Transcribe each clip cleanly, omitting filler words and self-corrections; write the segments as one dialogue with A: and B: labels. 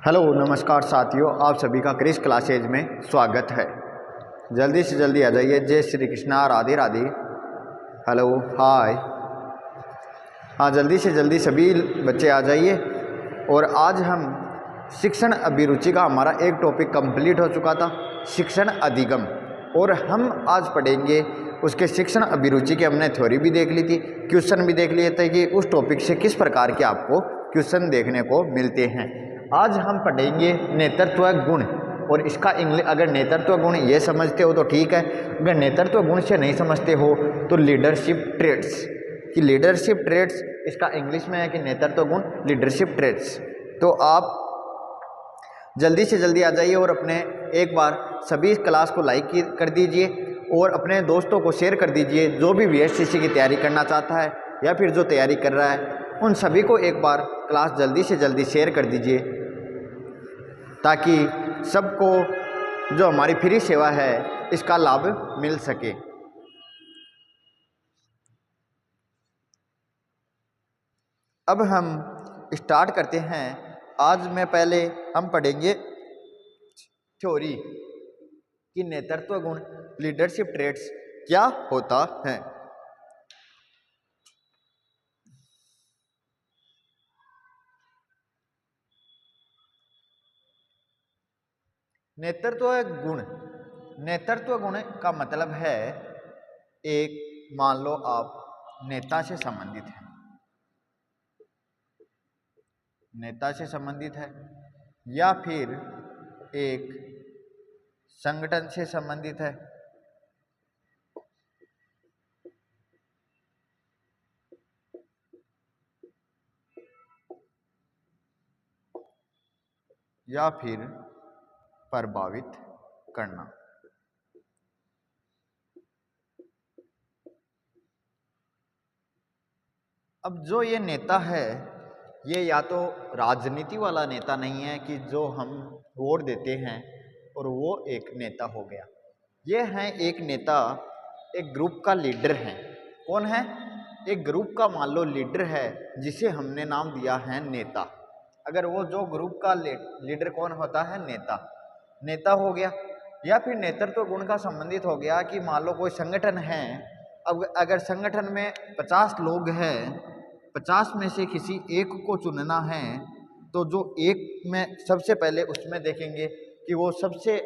A: Hello नमस्कार साथियों, आप सभी का क्रिश क्लासेज में स्वागत है। जल्दी से जल्दी आ जाइए। जय श्री कृष्णा, राधे राधे, हेलो, हाय। हाँ, जल्दी से जल्दी सभी बच्चे आ जाइए। और आज हम शिक्षण अभिरुचि का हमारा एक टॉपिक कंप्लीट हो चुका था, शिक्षण अधिगम। और हम आज पढ़ेंगे उसके शिक्षण अभिरुचि की हमने थ्योरी भी देख ली थी, क्वेश्चन भी देख लिए थे कि उस टॉपिक से किस प्रकार के आपको क्वेश्चन देखने को मिलते हैं। आज हम पढ़ेंगे नेतृत्व गुण। और इसका इंग्लिश, अगर नेतृत्व गुण ये समझते हो तो ठीक है, अगर नेतृत्व गुण से नहीं समझते हो तो लीडरशिप ट्रेट्स, कि लीडरशिप ट्रेट्स इसका इंग्लिश में है कि नेतृत्व गुण, लीडरशिप ट्रेट्स। तो आप जल्दी से जल्दी आ जाइए और अपने एक बार सभी क्लास को लाइक कर दीजिए और अपने दोस्तों को शेयर कर दीजिए। जो भी वीएसटीसी की तैयारी करना चाहता है या फिर जो तैयारी कर रहा है, उन सभी को एक बार क्लास जल्दी से जल्दी शेयर कर दीजिए, ताकि सबको जो हमारी फ्री सेवा है इसका लाभ मिल सके। अब हम स्टार्ट करते हैं। आज में पहले हम पढ़ेंगे थ्योरी कि नेतृत्व गुण, लीडरशिप ट्रेट्स क्या होता है। नेतृत्व गुण का मतलब है, एक मान लो आप नेता से संबंधित हैं, नेता से संबंधित है, या फिर एक संगठन से संबंधित है, या फिर प्रभावित करना। अब जो ये नेता है, ये या तो राजनीति वाला नेता नहीं है कि जो हम वोट देते हैं और वो एक नेता हो गया। ये है एक नेता, एक ग्रुप का लीडर है। कौन है? एक ग्रुप का मान लो लीडर है, जिसे हमने नाम दिया है नेता। अगर वो जो ग्रुप का लीडर कौन होता है? नेता। नेता हो गया। या फिर नेतृत्व गुण का संबंधित हो गया कि मान लो कोई संगठन है। अब अगर संगठन में 50 लोग हैं, 50 में से किसी एक को चुनना है, तो जो एक में सबसे पहले उसमें देखेंगे कि वो सबसे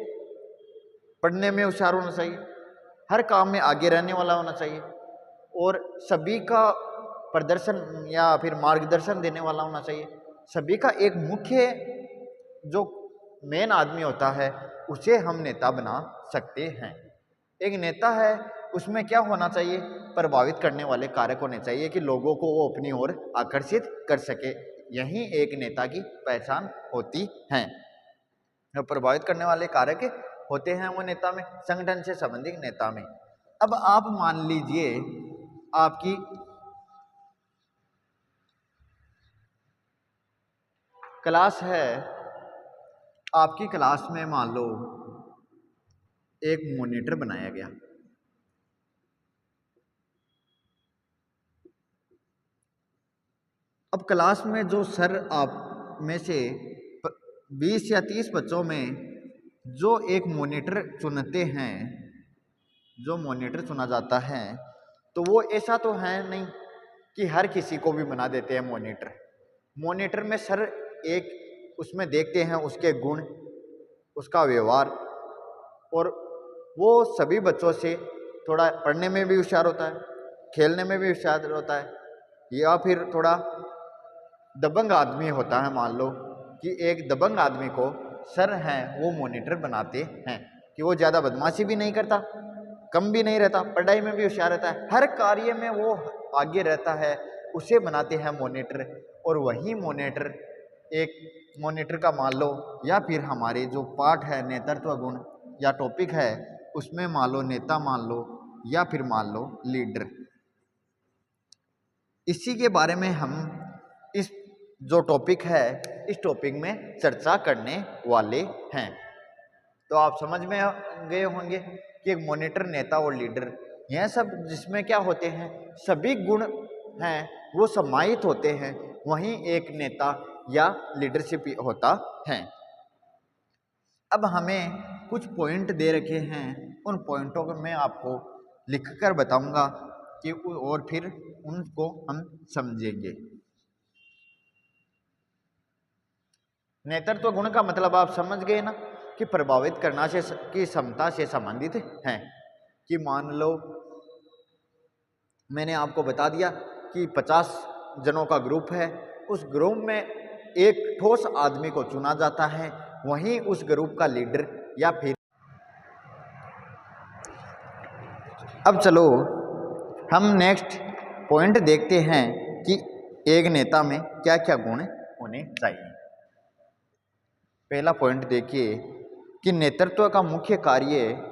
A: पढ़ने में होशियार होना चाहिए, हर काम में आगे रहने वाला होना चाहिए, और सभी का प्रदर्शन या फिर मार्गदर्शन देने वाला होना चाहिए। सभी का एक मुख्य जो मेन आदमी होता है, उसे हम नेता बना सकते हैं। एक नेता है, उसमें क्या होना चाहिए? प्रभावित करने वाले कारक होने चाहिए कि लोगों को वो अपनी ओर आकर्षित कर सके। यही एक नेता की पहचान होती है। जो प्रभावित करने वाले कारक होते हैं वो नेता में, संगठन से संबंधित नेता में। अब आप मान लीजिए आपकी क्लास है, आपकी क्लास में मान लो एक मॉनिटर बनाया गया। अब क्लास में जो सर आप में से 20 या 30 बच्चों में जो एक मॉनिटर चुनते हैं, जो मॉनिटर चुना जाता है, तो वो ऐसा तो है नहीं कि हर किसी को भी बना देते हैं मॉनिटर। मॉनिटर में सर एक उसमें देखते हैं उसके गुण, उसका व्यवहार, और वो सभी बच्चों से थोड़ा पढ़ने में भी होशियार होता है, खेलने में भी होशियार होता है, या फिर थोड़ा दबंग आदमी होता है। मान लो कि एक दबंग आदमी को सर हैं वो मॉनिटर बनाते हैं कि वो ज़्यादा बदमाशी भी नहीं करता, कम भी नहीं रहता, पढ़ाई में भी होशियार रहता है, हर कार्य में वो आगे रहता है, उसे बनाते हैं मॉनिटर। और वही मॉनिटर, एक मॉनिटर का मान लो, या फिर हमारे जो पाठ है नेतृत्व गुण या टॉपिक है, उसमें मान लो नेता मान लो, या फिर मान लो लीडर। इसी के बारे में हम इस जो टॉपिक है, इस टॉपिक में चर्चा करने वाले हैं। तो आप समझ में गए होंगे कि एक मॉनिटर, नेता और लीडर, यह सब जिसमें क्या होते हैं, सभी गुण हैं वो समाहित होते हैं। वहीं एक नेता या लीडरशिप होता है। अब हमें कुछ पॉइंट दे रखे हैं, उन पॉइंटों को मैं आपको लिखकर बताऊंगा कि और फिर उनको हम समझेंगे। नेतृत्व गुण का मतलब आप समझ गए ना, कि प्रभावित करना से की क्षमता से संबंधित है। कि मान लो मैंने आपको बता दिया कि 50 जनों का ग्रुप है, उस ग्रुप में एक ठोस आदमी को चुना जाता है, वहीं उस ग्रुप का लीडर या फिर अब चलो हम नेक्स्ट पॉइंट देखते हैं कि एक नेता में क्या क्या गुण होने चाहिए। पहला पॉइंट देखिए कि नेतृत्व का मुख्य कार्य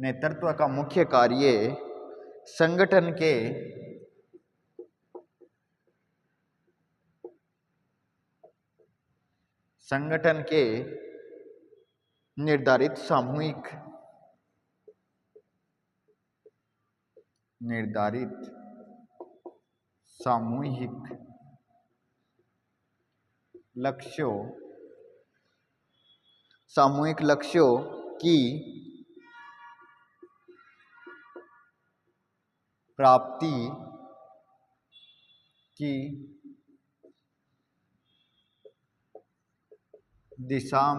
A: नेतृत्व का मुख्य कार्य संगठन के निर्धारित सामूहिक लक्ष्यों की प्राप्ति की दिशा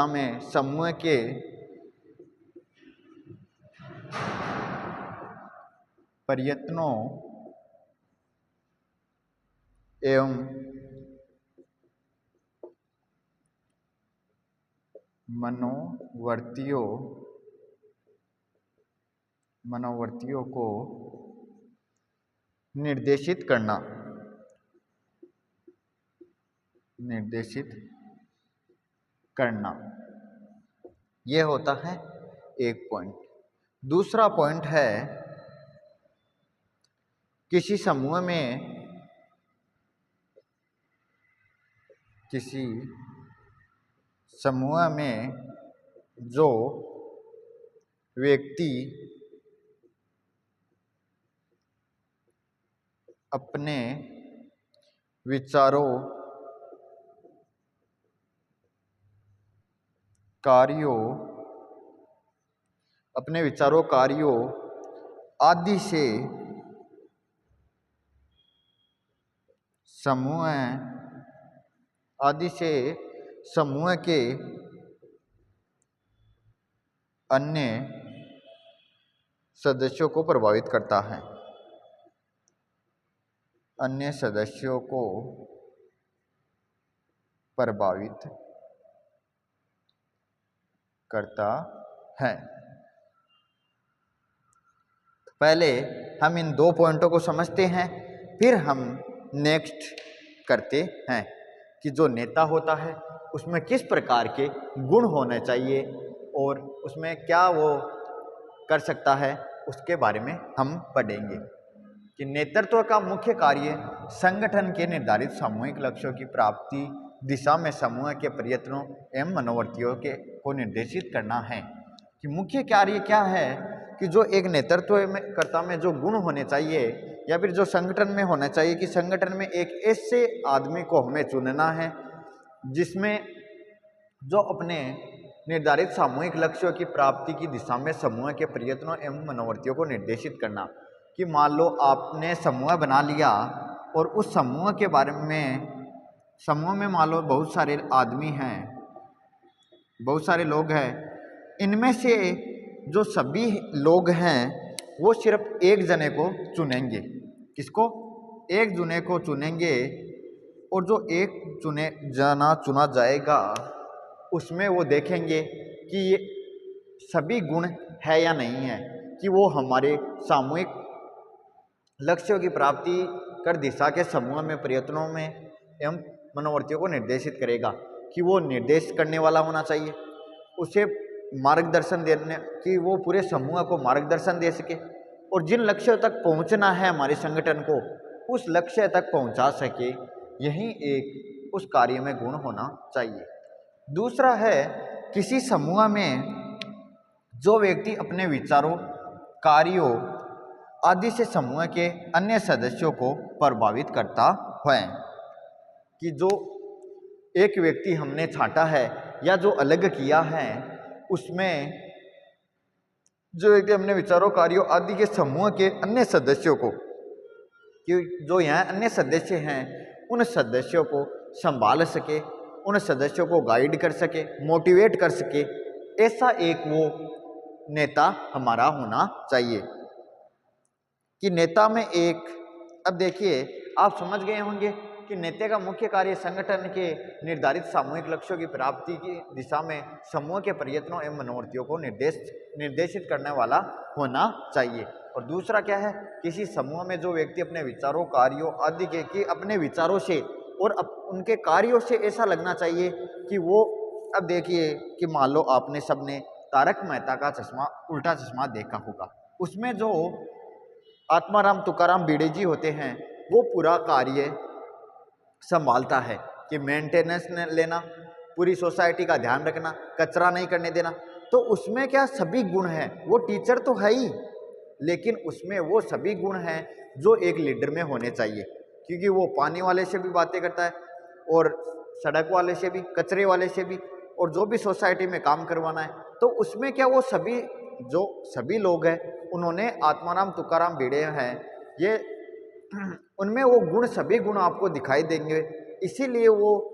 A: में समूह के प्रयत्नों एवं मनोवर्तियों को निर्देशित करना ये होता है एक पॉइंट। दूसरा पॉइंट है किसी समूह में जो व्यक्ति अपने विचारों, कार्यों आदि से समूह के अन्य सदस्यों को प्रभावित करता है, पहले हम इन दो पॉइंटों को समझते हैं, फिर हम नेक्स्ट करते हैं कि जो नेता होता है उसमें किस प्रकार के गुण होने चाहिए और उसमें क्या वो कर सकता है, उसके बारे में हम पढ़ेंगे। कि नेतृत्व का मुख्य कार्य संगठन के निर्धारित सामूहिक लक्ष्यों की प्राप्ति दिशा में समूह के प्रयत्नों एवं मनोवर्तियों को निर्देशित करना है। कि मुख्य कार्य क्या है, कि जो एक नेतृत्वकर्ता में जो गुण होने चाहिए या फिर जो संगठन में होना चाहिए, कि संगठन में एक ऐसे आदमी को हमें चुनना है जिसमें जो अपने निर्धारित सामूहिक लक्ष्यों की प्राप्ति की दिशा में समूह के प्रयत्नों एवं मनोवर्तियों को निर्देशित करना। कि मान लो आपने समूह बना लिया और उस समूह के बारे में, समूह में मान लो बहुत सारे आदमी हैं, बहुत सारे लोग हैं, इनमें से जो सभी लोग हैं वो सिर्फ एक जने को चुनेंगे। किसको? एक जने को चुनेंगे, और जो एक चुना जाएगा उसमें वो देखेंगे कि ये सभी गुण है या नहीं है, कि वो हमारे सामूहिक लक्ष्यों की प्राप्ति कर दिशा के समूह में प्रयत्नों में एवं मनोवर्तियों को निर्देशित करेगा। कि वो निर्देश करने वाला होना चाहिए, उसे मार्गदर्शन देने, कि वो पूरे समूह को मार्गदर्शन दे सके और जिन लक्ष्यों तक पहुंचना है हमारे संगठन को, उस लक्ष्य तक पहुंचा सके। यही एक उस कार्य में गुण होना चाहिए। दूसरा है किसी समूह में जो व्यक्ति अपने विचारों, कार्यों आदि से समूह के अन्य सदस्यों को प्रभावित करता है। कि जो एक व्यक्ति हमने छांटा है या जो अलग किया है, उसमें जो व्यक्ति अपने विचारों, कार्यों आदि के समूह के अन्य सदस्यों को, कि जो यहाँ अन्य सदस्य हैं, उन सदस्यों को संभाल सके, उन सदस्यों को गाइड कर सके, मोटिवेट कर सके, ऐसा एक वो नेता हमारा होना चाहिए। कि नेता में एक, अब देखिए आप समझ गए होंगे कि नेता का मुख्य कार्य संगठन के निर्धारित सामूहिक लक्ष्यों की प्राप्ति की दिशा में समूह के प्रयत्नों एवं मनोवृत्तियों को निर्देशित करने वाला होना चाहिए। और दूसरा क्या है, किसी समूह में जो व्यक्ति अपने विचारों, कार्यों आदि के, कि अपने विचारों से और उनके कार्यों से ऐसा लगना चाहिए कि वो, अब देखिए कि मान लो आपने सबने तारक मेहता का चश्मा, उल्टा चश्मा देखा होगा, उसमें जो आत्माराम तुकाराम भिड़े जी होते हैं, वो पूरा कार्य संभालता है कि मेंटेनेंस लेना, पूरी सोसाइटी का ध्यान रखना, कचरा नहीं करने देना। तो उसमें क्या सभी गुण हैं, वो टीचर तो है ही, लेकिन उसमें वो सभी गुण हैं जो एक लीडर में होने चाहिए। क्योंकि वो पानी वाले से भी बातें करता है, और सड़क वाले से भी, कचरे वाले से भी, और जो भी सोसाइटी में काम करवाना है, तो उसमें क्या वो सभी, जो सभी लोग हैं, उन्होंने आत्माराम तुकाराम भिड़े हैं, ये उनमें वो गुण, सभी गुण आपको दिखाई देंगे। इसीलिए वो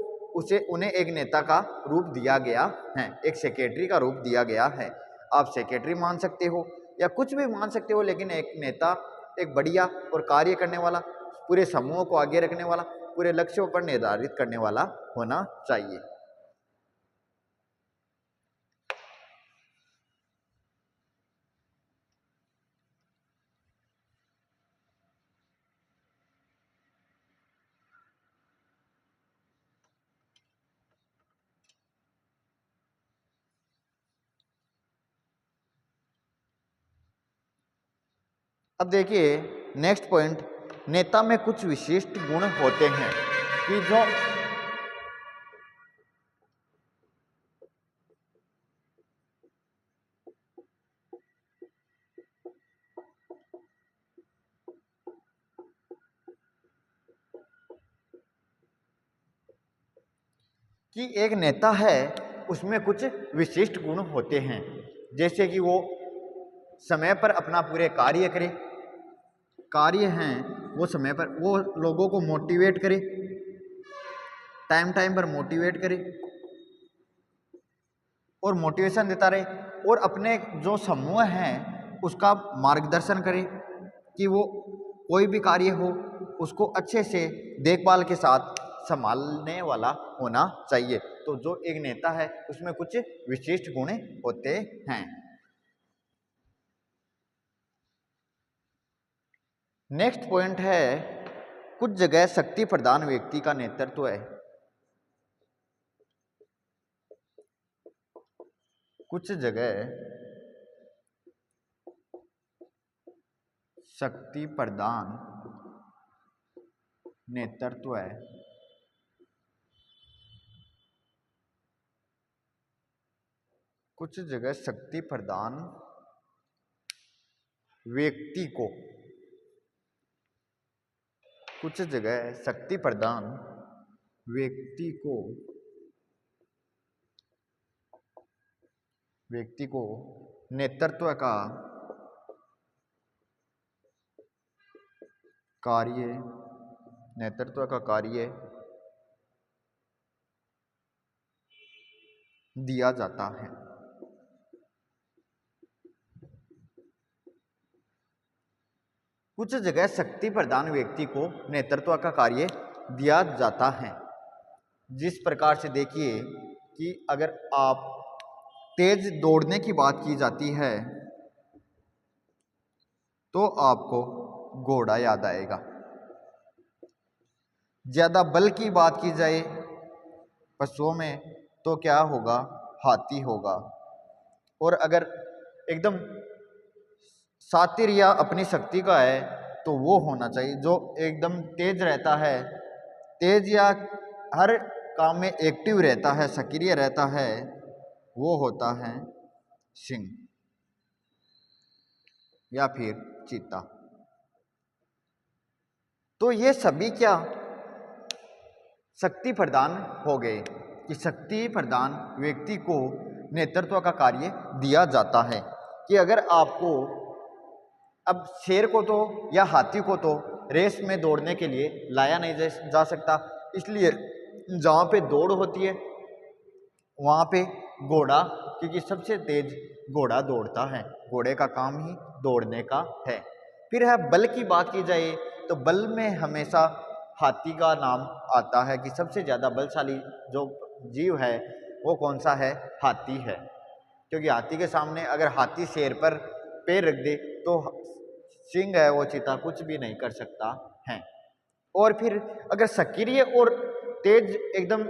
A: उन्हें एक नेता का रूप दिया गया है, एक सेक्रेटरी का रूप दिया गया है। आप सेक्रेटरी मान सकते हो या कुछ भी मान सकते हो, लेकिन एक नेता एक बढ़िया और कार्य करने वाला, पूरे समूह को आगे रखने वाला, पूरे लक्ष्यों पर निर्धारित करने वाला होना चाहिए। अब देखिए नेक्स्ट पॉइंट, नेता में कुछ विशिष्ट गुण होते हैं कि जो कि एक नेता है, उसमें कुछ विशिष्ट गुण होते हैं, जैसे कि वो समय पर अपना पूरे कार्य करे, कार्य हैं वो समय पर, वो लोगों को मोटिवेट करे, टाइम टाइम पर मोटिवेट करे और मोटिवेशन देता रहे, और अपने जो समूह हैं उसका मार्गदर्शन करे कि वो कोई भी कार्य हो उसको अच्छे से देखभाल के साथ संभालने वाला होना चाहिए। तो जो एक नेता है उसमें कुछ विशिष्ट गुण होते हैं। नेक्स्ट पॉइंट है, कुछ जगह शक्ति प्रधान व्यक्ति का नेतृत्व है। कुछ जगह शक्ति प्रधान नेतृत्व है। कुछ जगह शक्ति प्रधान व्यक्ति को, कुछ जगह शक्ति प्रदान व्यक्ति को नेतृत्व का कार्य दिया जाता है। कुछ जगह शक्ति प्रधान व्यक्ति को नेतृत्व का कार्य दिया जाता है। जिस प्रकार से देखिए कि अगर आप तेज दौड़ने की बात की जाती है तो आपको घोड़ा याद आएगा। ज्यादा बल की बात की जाए पशुओं में तो क्या होगा, हाथी होगा। और अगर एकदम सातिर या अपनी शक्ति का है तो वो होना चाहिए जो एकदम तेज रहता है, तेज या हर काम में एक्टिव रहता है, सक्रिय रहता है, वो होता है सिंह या फिर चीता। तो ये सभी क्या शक्ति प्रदान हो गए कि शक्ति प्रदान व्यक्ति को नेतृत्व का कार्य दिया जाता है कि अगर आपको अब शेर को तो या हाथी को तो रेस में दौड़ने के लिए लाया नहीं जा सकता, इसलिए जहाँ पे दौड़ होती है वहाँ पे घोड़ा, क्योंकि सबसे तेज घोड़ा दौड़ता है, घोड़े का काम ही दौड़ने का है। फिर है बल की बात की जाए तो बल में हमेशा हाथी का नाम आता है कि सबसे ज़्यादा बलशाली जो जीव है वो कौन सा है, हाथी है। क्योंकि हाथी के सामने अगर हाथी शेर पर पैर रख दे तो सिंह है वो चीता कुछ भी नहीं कर सकता है। और फिर अगर सक्रिय और तेज एकदम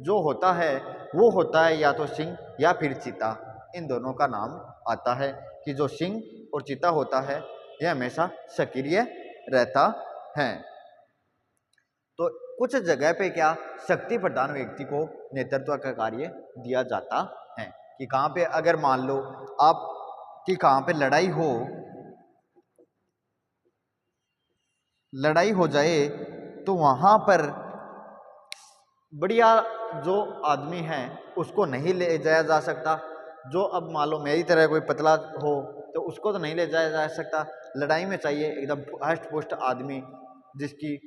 A: जो होता है वो होता है या तो सिंह या फिर चीता। इन दोनों का नाम आता है कि जो सिंह और चीता होता है यह हमेशा सक्रिय रहता है। तो कुछ जगह पे क्या शक्ति प्रदान व्यक्ति को नेतृत्व का कार्य दिया जाता है कि कहाँ पे अगर मान लो आप कि कहाँ पे लड़ाई हो जाए तो वहाँ पर बढ़िया जो आदमी है उसको नहीं ले जाया जा सकता। जो अब मान लो मेरी तरह कोई पतला हो तो उसको तो नहीं ले जाया जा सकता। लड़ाई में चाहिए एकदम हष्ट पुष्ट आदमी, जिसकी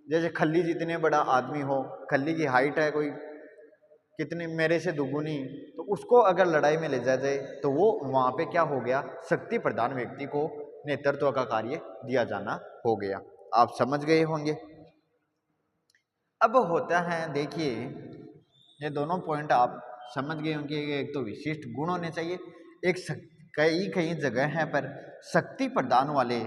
A: जैसे खल्ली जितने बड़ा आदमी हो, खल्ली की हाइट है कोई कितनी मेरे से दुगुनी, तो उसको अगर लड़ाई में ले जाया जाए तो वो वहाँ पे क्या हो गया, शक्ति प्रदान व्यक्ति को नेतृत्व का कार्य दिया जाना हो गया। आप समझ गए होंगे। अब होता है देखिए ये दोनों पॉइंट आप समझ गए होंगे। एक तो विशिष्ट गुण होने चाहिए, कई कई जगह है पर शक्ति प्रदान वाले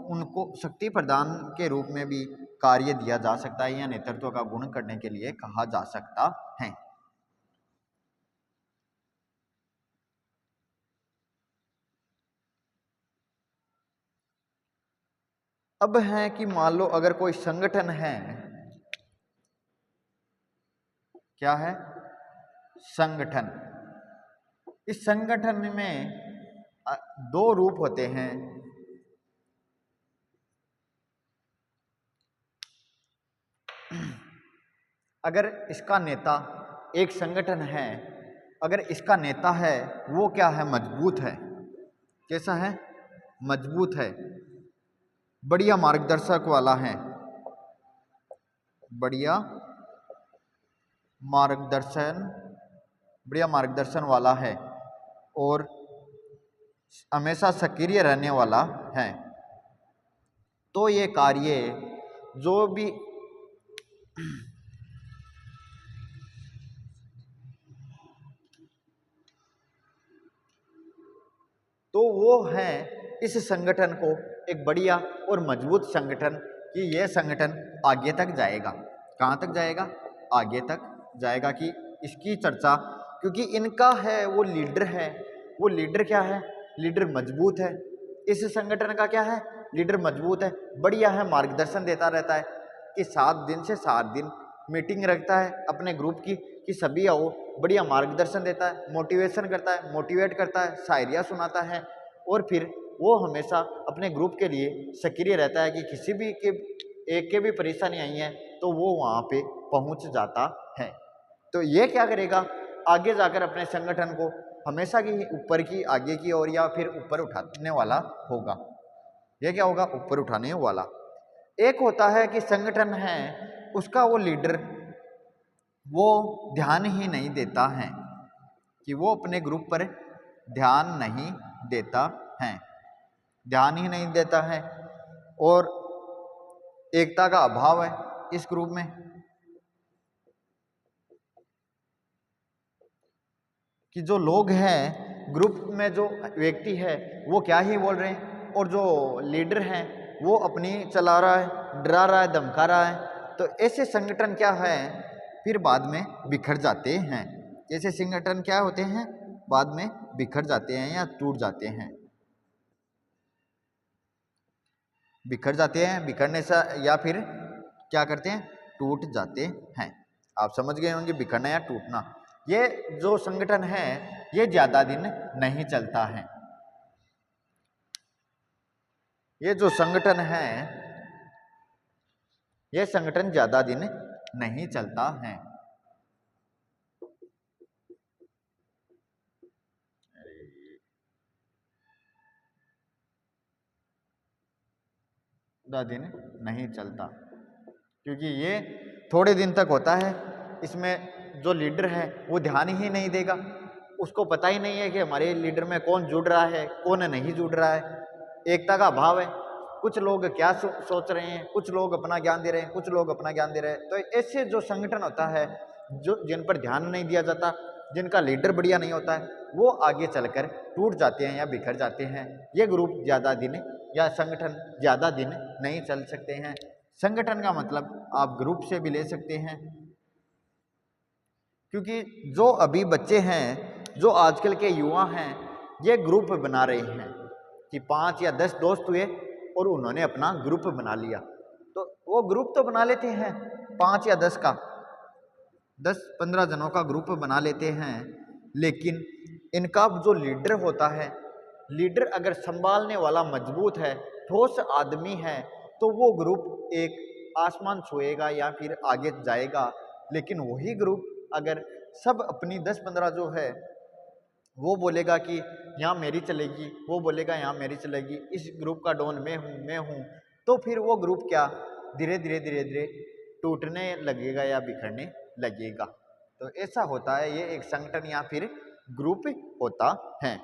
A: उनको शक्ति प्रदान के रूप में भी कार्य दिया जा सकता है या नेतृत्व का गुण करने के लिए कहा जा सकता है। अब है कि मान लो अगर कोई संगठन है, क्या है, संगठन। इस संगठन में दो रूप होते हैं। अगर इसका नेता एक संगठन है, अगर इसका नेता है वो क्या है, मजबूत है। कैसा है, मजबूत है, बढ़िया मार्गदर्शक वाला है, बढ़िया मार्गदर्शन वाला है और हमेशा सक्रिय रहने वाला है, तो ये कार्य जो भी तो वो है इस संगठन को एक बढ़िया और मजबूत संगठन कि यह संगठन आगे तक जाएगा। कहाँ तक जाएगा, आगे तक जाएगा कि इसकी चर्चा, क्योंकि इनका है वो लीडर है, वो लीडर क्या है, लीडर मजबूत है। इस संगठन का क्या है, लीडर मजबूत है, बढ़िया है, मार्गदर्शन देता रहता है कि 7 दिन से 7 दिन मीटिंग रखता है अपने ग्रुप की कि सभी आओ, बढ़िया मार्गदर्शन देता है, मोटिवेशन करता है, मोटिवेट करता है, शायरियाँ सुनाता है और फिर वो हमेशा अपने ग्रुप के लिए सक्रिय रहता है कि किसी भी के एक के भी परेशानी आई है तो वो वहाँ पे पहुँच जाता है। तो ये क्या करेगा, आगे जाकर अपने संगठन को हमेशा की ऊपर की आगे की ओर या फिर ऊपर उठाने वाला होगा। ये क्या होगा, ऊपर उठाने वाला। एक होता है कि संगठन है उसका वो लीडर वो ध्यान ही नहीं देता है, कि वो अपने ग्रुप पर ध्यान नहीं देता है, ध्यान ही नहीं देता है और एकता का अभाव है इस ग्रुप में, कि जो लोग हैं ग्रुप में जो व्यक्ति है वो क्या ही बोल रहे हैं और जो लीडर हैं वो अपनी चला रहा है, डरा रहा है, धमका रहा है। तो ऐसे संगठन क्या है फिर बाद में बिखर जाते हैं। ऐसे संगठन क्या होते हैं, बाद में बिखर जाते हैं या टूट जाते हैं, बिखर जाते हैं, बिखरने से या फिर क्या करते हैं, टूट जाते हैं। आप समझ गए होंगे, बिखरना या टूटना। ये जो संगठन है ये ज्यादा दिन नहीं चलता है। ये जो संगठन है ये संगठन ज्यादा दिन नहीं चलता है। ज्यादा दिन नहीं चलता क्योंकि ये थोड़े दिन तक होता है। इसमें जो लीडर है वो ध्यान ही नहीं देगा, उसको पता ही नहीं है कि हमारे लीडर में कौन जुड़ रहा है कौन नहीं जुड़ रहा है। एकता का अभाव है। कुछ लोग क्या सोच रहे हैं, कुछ लोग अपना ज्ञान दे रहे हैं, कुछ लोग अपना ज्ञान दे रहे हैं। तो ऐसे जो संगठन होता है जो जिन पर ध्यान नहीं दिया जाता, जिनका लीडर बढ़िया नहीं होता है, वो आगे चलकर टूट जाते हैं या बिखर जाते हैं। ये ग्रुप ज़्यादा दिन या संगठन ज़्यादा दिन नहीं चल सकते हैं। संगठन का मतलब आप ग्रुप से भी ले सकते हैं, क्योंकि जो अभी बच्चे हैं, जो आजकल के युवा हैं, ये ग्रुप बना रहे हैं कि 5 या 10 दोस्त हुए और उन्होंने अपना ग्रुप बना लिया। तो वो ग्रुप तो बना लेते हैं 5 या 10 का, 10-15 जनों का ग्रुप बना लेते हैं, लेकिन इनका जो लीडर होता है, लीडर अगर संभालने वाला मजबूत है, ठोस आदमी है, तो वो ग्रुप एक आसमान छुएगा या फिर आगे जाएगा। लेकिन वही ग्रुप अगर सब अपनी 10-15 जो है वो बोलेगा कि यहाँ मेरी चलेगी, वो बोलेगा यहाँ मेरी चलेगी, इस ग्रुप का डॉन मैं हूँ, तो फिर वो ग्रुप क्या धीरे धीरे धीरे धीरे टूटने लगेगा या बिखरने लगेगा। तो ऐसा होता है, ये एक संगठन या फिर ग्रुप होता है।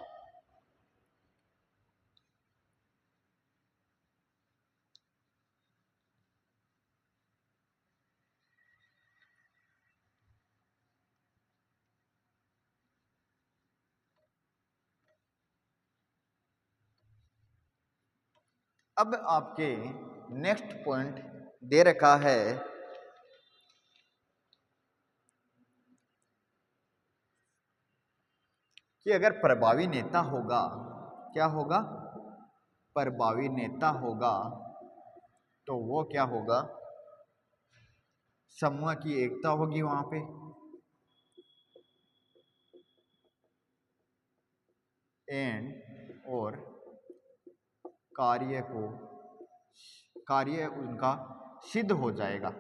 A: अब आपके नेक्स्ट पॉइंट दे रखा है कि अगर प्रभावी नेता होगा, क्या होगा, प्रभावी नेता होगा, तो वो क्या होगा, समूह की एकता होगी वहां पे, एंड और कार्य उनका सिद्ध हो जाएगा,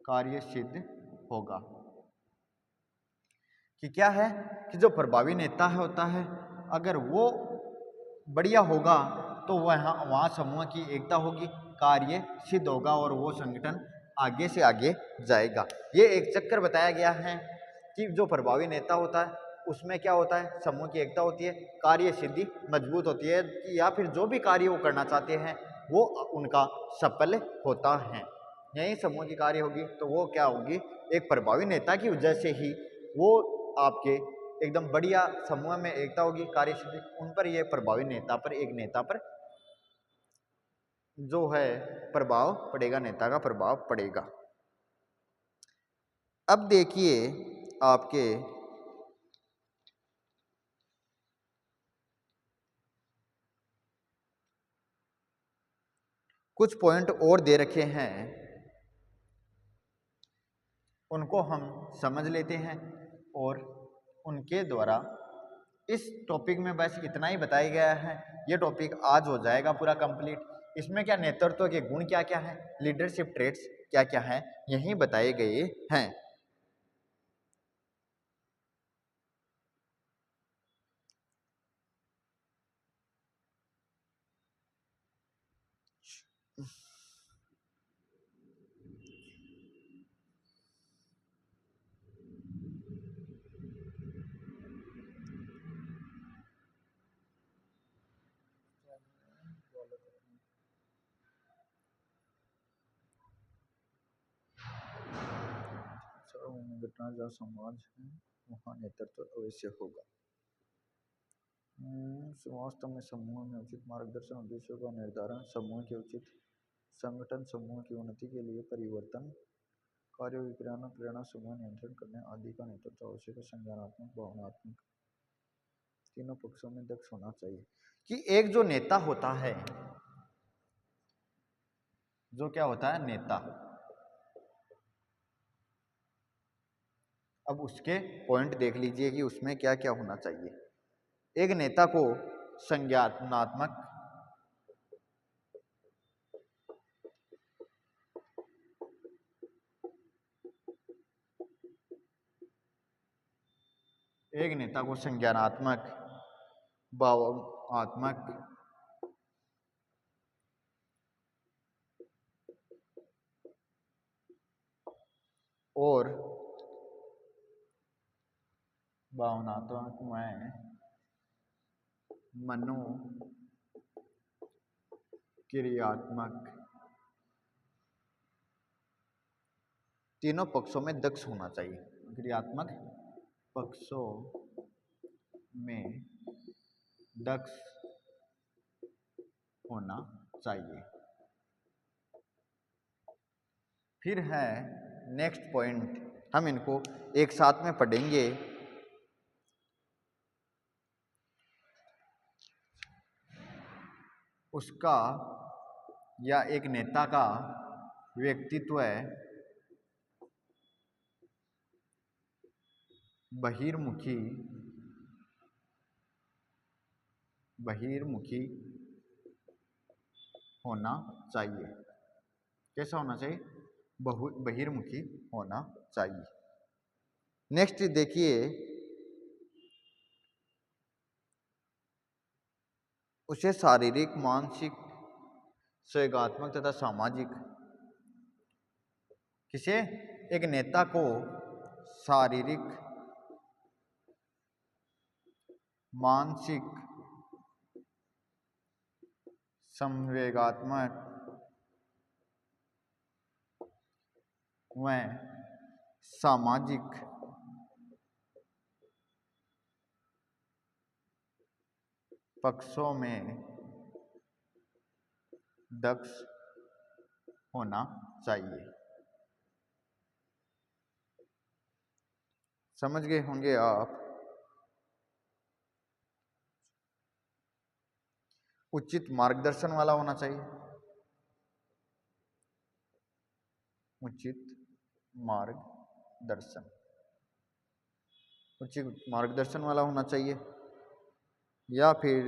A: कार्य सिद्ध होगा। कि क्या है कि जो प्रभावी नेता है होता है, अगर वो बढ़िया होगा तो वहाँ समूह की एकता होगी, कार्य सिद्ध होगा और वो संगठन आगे से आगे जाएगा। ये एक चक्कर बताया गया है कि जो प्रभावी नेता होता है उसमें क्या होता है, समूह की एकता होती है, कार्य सिद्धि मजबूत होती है, या फिर जो भी कार्य वो करना चाहते हैं वो उनका सफल होता है। यही समूह की कार्य होगी तो वो क्या होगी, एक प्रभावी नेता की वजह से ही वो आपके एकदम बढ़िया समूह में एकता होगी, कार्य सिद्धि उन पर, ये प्रभावी नेता पर, एक नेता पर जो है प्रभाव पड़ेगा, नेता का प्रभाव पड़ेगा। अब देखिए आपके कुछ पॉइंट और दे रखे हैं, उनको हम समझ लेते हैं और उनके द्वारा इस टॉपिक में बस इतना ही बताया गया है। ये टॉपिक आज हो जाएगा पूरा कंप्लीट। इसमें क्या नेतृत्व के गुण क्या क्या है, लीडरशिप ट्रेट्स क्या क्या है, यही बताए गए हैं। घटना जहाँ समाज है वहाँ नेतृत्व अवश्य होगा। वास्तव में समूह में उचित मार्गदर्शन, उद्देश्यों का निर्धारण, समूह के उचित संगठन, समूह की उन्नति के लिए परिवर्तन, कार्य विक्रियान, प्रेरणा, समूह नियंत्रण करने आदि का नेतृत्व आवश्यक है। संज्ञानात्मक, भावनात्मक, तीनों पक्षों में दक्ष होना चाहिए। कि एक जो नेता होता है, जो क्या होता है, नेता, अब उसके पॉइंट देख लीजिए कि उसमें क्या क्या होना चाहिए। एक नेता को संज्ञानात्मक संज्ञानात्मक, भावनात्मक और भावनात्मक में मनोक्रियात्मक तीनों पक्षों में दक्ष होना चाहिए। क्रियात्मक पक्षों में दक्ष होना चाहिए। फिर है नेक्स्ट पॉइंट, हम इनको एक साथ में पढ़ेंगे। उसका या एक नेता का व्यक्तित्व बहिर्मुखी होना चाहिए। कैसा होना चाहिए? बहिर्मुखी होना चाहिए। नेक्स्ट देखिए, उसे शारीरिक, मानसिक, संवेगात्मक तथा सामाजिक, किसे? एक नेता को शारीरिक, मानसिक, संवेगात्मक व सामाजिक पक्षों में दक्ष होना चाहिए। समझ गए होंगे आप। उचित मार्गदर्शन वाला होना चाहिए। उचित मार्गदर्शन वाला होना चाहिए। या फिर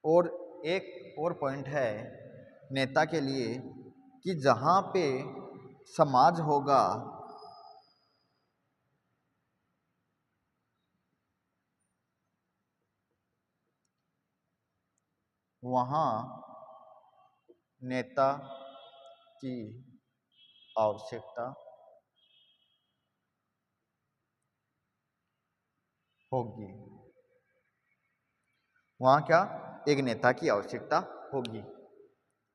A: और एक और पॉइंट है नेता के लिए कि जहाँ पे समाज होगा वहाँ नेता की आवश्यकता होगी। वहाँ क्या? एक नेता की आवश्यकता होगी।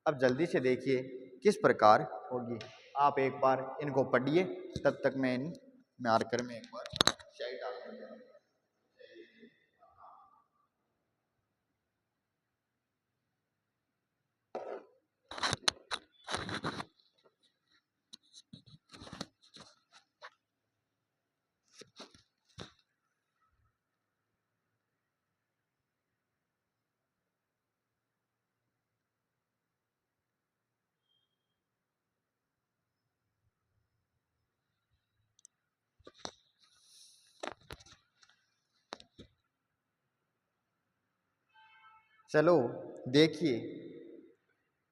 A: अब जल्दी से देखिए किस प्रकार होगी। आप एक बार इनको पढ़िए, तब तक मैं इन मार्कर में एक बार स्याही डाल दूंगा। चलो देखिए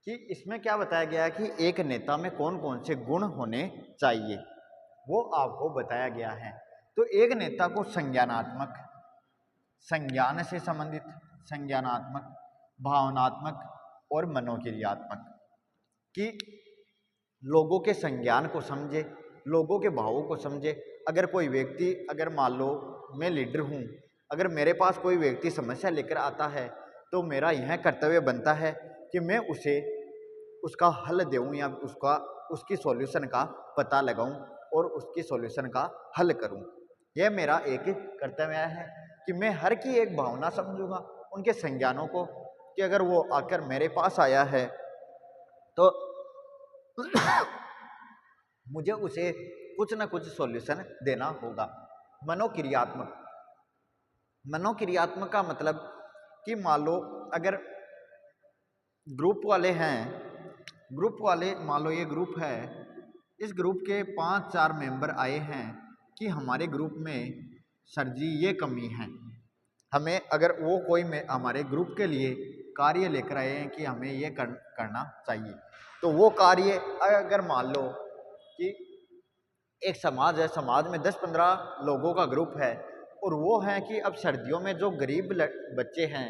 A: कि इसमें क्या बताया गया है कि एक नेता में कौन कौन से गुण होने चाहिए, वो आपको बताया गया है। तो एक नेता को संज्ञानात्मक, संज्ञान से संबंधित, संज्ञानात्मक, भावनात्मक और मनोक्रियात्मक, कि लोगों के संज्ञान को समझे, लोगों के भावों को समझे। अगर कोई व्यक्ति, अगर मान लो मैं लीडर हूँ, अगर मेरे पास कोई व्यक्ति समस्या लेकर आता है तो मेरा यह कर्तव्य बनता है कि मैं उसे उसका हल दूँ या उसकी सॉल्यूशन का पता लगाऊं और उसकी सॉल्यूशन का हल करूं। यह मेरा एक कर्तव्य है कि मैं हर की एक भावना समझूंगा, उनके संज्ञानों को, कि अगर वो आकर मेरे पास आया है तो मुझे उसे कुछ ना कुछ सॉल्यूशन देना होगा। मनोक्रियात्मक, मनोक्रियात्मक का मतलब कि मान लो अगर ग्रुप वाले हैं, ग्रुप वाले मान लो ये ग्रुप है, इस ग्रुप के 5-4 मेंबर आए हैं कि हमारे ग्रुप में सर जी ये कमी है, हमें अगर वो कोई में हमारे ग्रुप के लिए कार्य लेकर आए हैं कि हमें ये करना चाहिए, तो वो कार्य अगर मान लो कि एक समाज है, समाज में 10-15 लोगों का ग्रुप है और वो है कि अब सर्दियों में जो गरीब बच्चे हैं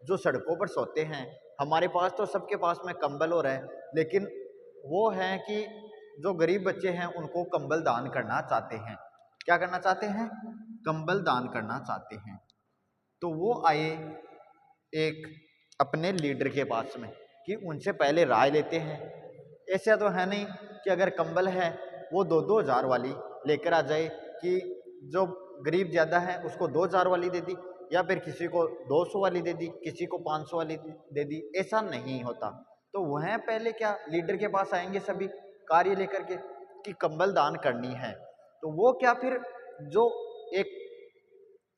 A: जो सड़कों पर सोते हैं, हमारे पास तो सबके पास में कंबल हो रहा है, लेकिन वो हैं कि जो गरीब बच्चे हैं उनको कंबल दान करना चाहते हैं। क्या करना चाहते हैं? कंबल दान करना चाहते हैं। तो वो आए एक अपने लीडर के पास में कि उनसे पहले राय लेते हैं। ऐसा तो है नहीं कि अगर कंबल है वो 2-2 हज़ार वाली लेकर आ जाए कि जो गरीब ज़्यादा है उसको 2 हज़ार वाली दे दी, या फिर किसी को 200 वाली दे दी, किसी को 500 वाली दे दी, ऐसा नहीं होता। तो वह पहले क्या लीडर के पास आएंगे सभी कार्य लेकर के कि कंबल दान करनी है। तो वो क्या फिर जो एक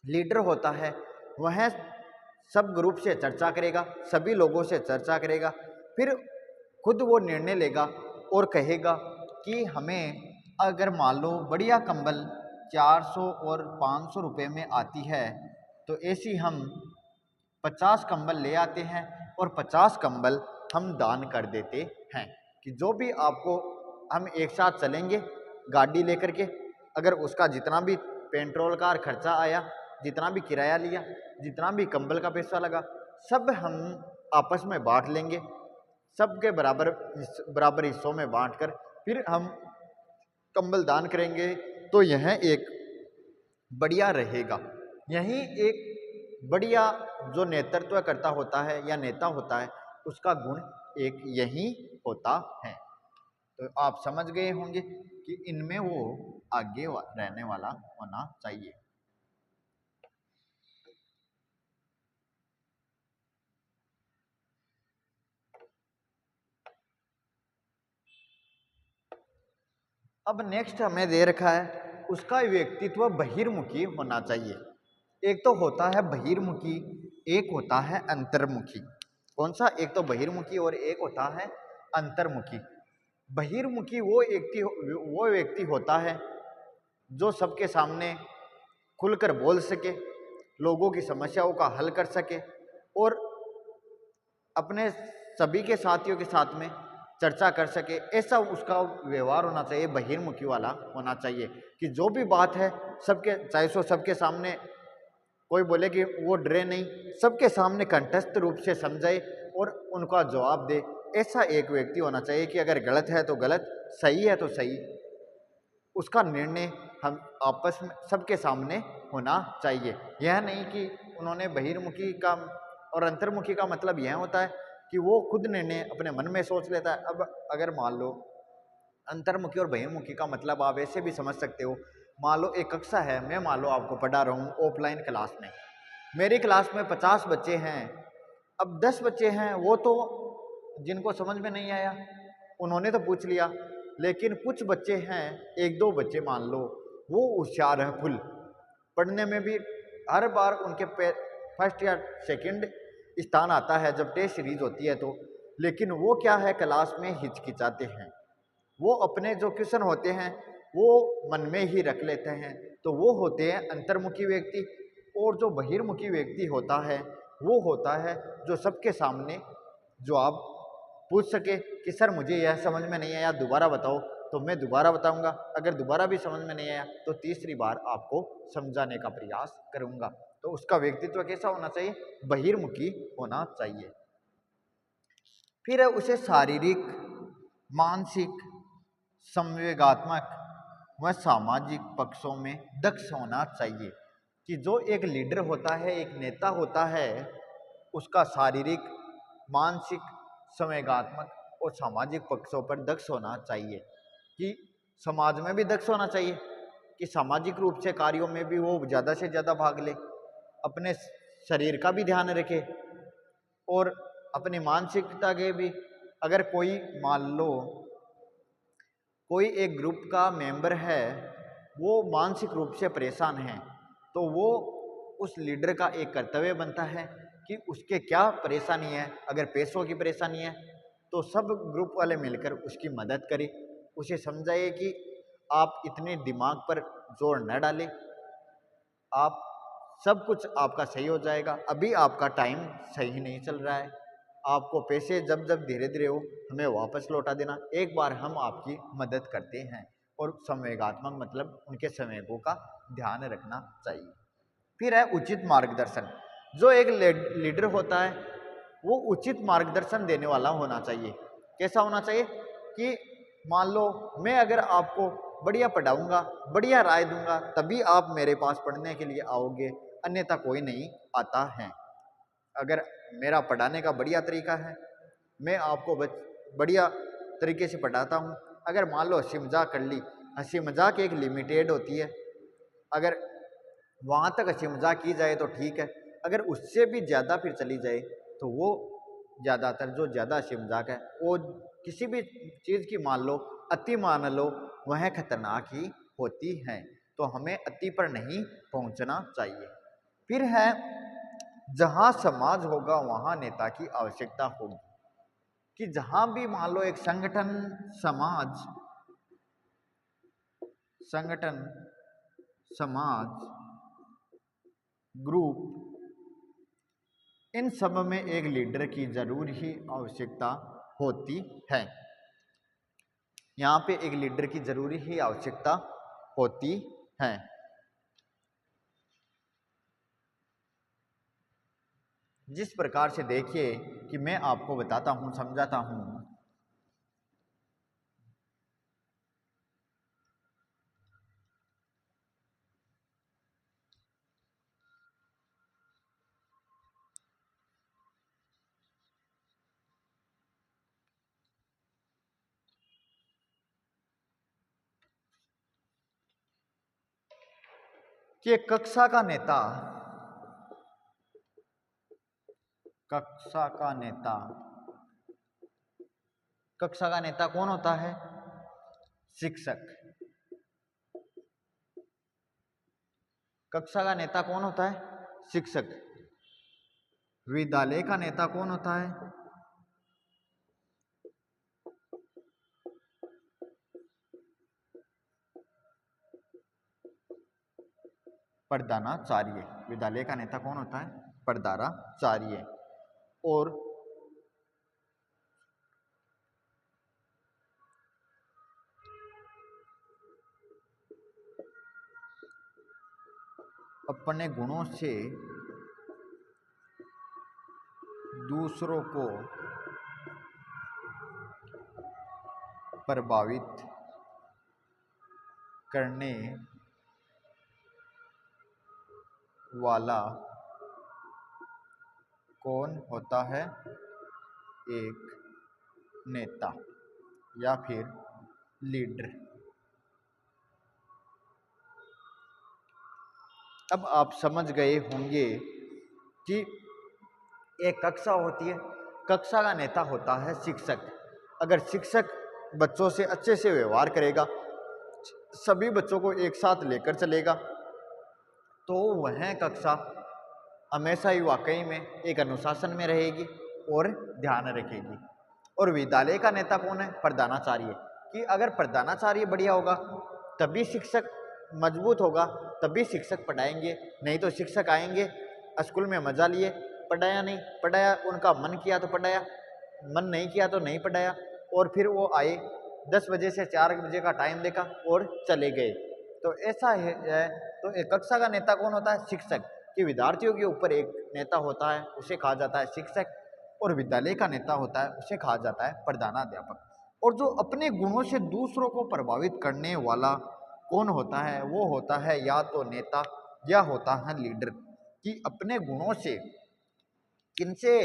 A: लीडर होता है वह सब ग्रुप से चर्चा करेगा, सभी लोगों से चर्चा करेगा, फिर खुद वो निर्णय लेगा और कहेगा कि हमें अगर मान लो बढ़िया कंबल 400 और 500 रुपये में आती है तो ऐसी हम 50 कंबल ले आते हैं और 50 कंबल हम दान कर देते हैं कि जो भी आपको, हम एक साथ चलेंगे गाड़ी लेकर के, अगर उसका जितना भी पेट्रोल का खर्चा आया, जितना भी किराया लिया, जितना भी कंबल का पैसा लगा, सब हम आपस में बांट लेंगे, सबके बराबर बराबर हिस्सों में बांटकर फिर हम कंबल दान करेंगे। तो यह एक बढ़िया रहेगा। यही एक बढ़िया जो नेतृत्व करता होता है या नेता होता है उसका गुण एक यही होता है। तो आप समझ गए होंगे कि इनमें वो आगे रहने वाला होना चाहिए। अब नेक्स्ट हमें दे रखा है उसका व्यक्तित्व बहिर्मुखी होना चाहिए। एक तो होता है बहिर्मुखी, एक होता है अंतर्मुखी। कौन सा? एक तो बहिर्मुखी और एक होता है अंतर्मुखी। बहिर्मुखी वो व्यक्ति होता है जो सबके सामने खुलकर बोल सके, लोगों की समस्याओं का हल कर सके और अपने सभी के साथियों के साथ में चर्चा कर सके। ऐसा उसका व्यवहार होना चाहिए, बहिर्मुखी वाला होना चाहिए कि जो भी बात है सबके, चाहे सो सबके सामने, कोई बोले कि वो डरे नहीं, सबके सामने कंठस्थ रूप से समझाए और उनका जवाब दे। ऐसा एक व्यक्ति होना चाहिए कि अगर गलत है तो गलत, सही है तो सही, उसका निर्णय हम आपस में सबके सामने होना चाहिए। यह नहीं कि उन्होंने बहिर्मुखी का और अंतर्मुखी का मतलब यह होता है कि वो खुद निर्णय अपने मन में सोच लेता है। अब अगर मान लो अंतर्मुखी और बहिर्मुखी का मतलब आप ऐसे भी समझ सकते हो, मान लो एक कक्षा है, मैं मान लो आपको पढ़ा रहा हूँ ऑफलाइन क्लास में, मेरी क्लास में 50 बच्चे हैं, अब 10 बच्चे हैं वो तो जिनको समझ में नहीं आया उन्होंने तो पूछ लिया, लेकिन कुछ बच्चे हैं, 1-2 बच्चे मान लो वो होशियार है फुल, पढ़ने में भी हर बार उनके फर्स्ट या सेकंड स्थान आता है जब टेस्ट सीरीज होती है तो, लेकिन वो क्या है क्लास में हिचकिचाते हैं, वो अपने जो क्वेश्चन होते हैं वो मन में ही रख लेते हैं। तो वो होते हैं अंतर्मुखी व्यक्ति। और जो बहिर्मुखी व्यक्ति होता है वो होता है जो सबके सामने जवाब पूछ सके कि सर मुझे यह समझ में नहीं आया, दोबारा बताओ, तो मैं दोबारा बताऊंगा, अगर दोबारा भी समझ में नहीं आया तो तीसरी बार आपको समझाने का प्रयास करूंगा। तो उसका व्यक्तित्व कैसा होना चाहिए? बहिर्मुखी होना चाहिए। फिर उसे शारीरिक, मानसिक, संवेगात्मक व सामाजिक पक्षों में दक्ष होना चाहिए कि जो एक लीडर होता है, एक नेता होता है, उसका शारीरिक, मानसिक, संवेगात्मक और सामाजिक पक्षों पर दक्ष होना चाहिए कि समाज में भी दक्ष होना चाहिए कि सामाजिक रूप से कार्यों में भी वो ज़्यादा से ज़्यादा भाग ले, अपने शरीर का भी ध्यान रखे और अपनी मानसिकता के भी। अगर कोई मान लो कोई एक ग्रुप का मेंबर है, वो मानसिक रूप से परेशान है, तो वो उस लीडर का एक कर्तव्य बनता है कि उसके क्या परेशानी है। अगर पैसों की परेशानी है तो सब ग्रुप वाले मिलकर उसकी मदद करें, उसे समझाइए कि आप इतने दिमाग पर जोर न डालें, आप सब कुछ आपका सही हो जाएगा, अभी आपका टाइम सही नहीं चल रहा है, आपको पैसे जब जब धीरे धीरे हो हमें वापस लौटा देना, एक बार हम आपकी मदद करते हैं। और संवेगात्मक मतलब उनके संवेगों का ध्यान रखना चाहिए। फिर है उचित मार्गदर्शन। जो एक लीडर होता है वो उचित मार्गदर्शन देने वाला होना चाहिए। कैसा होना चाहिए कि मान लो मैं अगर आपको बढ़िया पढ़ाऊंगा, बढ़िया राय दूंगा, तभी आप मेरे पास पढ़ने के लिए आओगे, अन्यथा कोई नहीं आता है। अगर मेरा पढ़ाने का बढ़िया तरीका है, मैं आपको बढ़िया तरीके से पढ़ाता हूँ, अगर मान लो हंसी मजाक कर ली, हंसी मजाक एक लिमिटेड होती है, अगर वहाँ तक हंसी मजाक की जाए तो ठीक है, अगर उससे भी ज़्यादा फिर चली जाए तो वो ज़्यादातर जो ज़्यादा हंसी मजाक है वो किसी भी चीज़ की मान लो अति मान लो, वह खतरनाक ही होती है, तो हमें अति पर नहीं पहुँचना चाहिए। फिर है जहाँ समाज होगा वहाँ नेता की आवश्यकता होगी। कि जहाँ भी मान लो एक संगठन, समाज, समाज, ग्रुप, इन सब में एक लीडर की जरूर ही आवश्यकता होती है। यहाँ पे एक लीडर की जरूरी ही आवश्यकता होती है। जिस प्रकार से देखिए कि मैं आपको बताता हूँ, समझाता हूँ, कि कक्षा का नेता, कक्षा का नेता, कक्षा का नेता कौन होता है? शिक्षक। कक्षा का नेता कौन होता है? शिक्षक। विद्यालय का नेता कौन होता है? प्रधानाचार्य। विद्यालय का नेता कौन होता है? प्रधानाचार्य। और अपने गुणों से दूसरों को प्रभावित करने वाला कौन होता है? एक नेता या फिर लीडर। अब आप समझ गए होंगे कि एक कक्षा होती है, कक्षा का नेता होता है शिक्षक। अगर शिक्षक बच्चों से अच्छे से व्यवहार करेगा, सभी बच्चों को एक साथ लेकर चलेगा, तो वह कक्षा हमेशा ही वाकई में एक अनुशासन में रहेगी और ध्यान रखेगी। और विद्यालय का नेता कौन है? प्रधानाचार्य। कि अगर प्रधानाचार्य बढ़िया होगा तभी शिक्षक मजबूत होगा, तभी शिक्षक पढ़ाएंगे, नहीं तो शिक्षक आएंगे स्कूल में मजा लिए, पढ़ाया नहीं, पढ़ाया उनका मन किया तो पढ़ाया, मन नहीं किया तो नहीं पढ़ाया, और फिर वो आए 10 बजे से 4 बजे का टाइम देखा और चले गए। तो ऐसा है। तो एक कक्षा का नेता कौन होता है? शिक्षक। कि विद्यार्थियों के ऊपर एक नेता होता है, उसे कहा जाता है शिक्षक, और विद्यालय का नेता होता है, उसे कहा जाता है प्रधानाध्यापक। और जो अपने गुणों से दूसरों को प्रभावित करने वाला कौन होता है? वो होता है या तो नेता या होता है लीडर। कि अपने गुणों से, किनसे?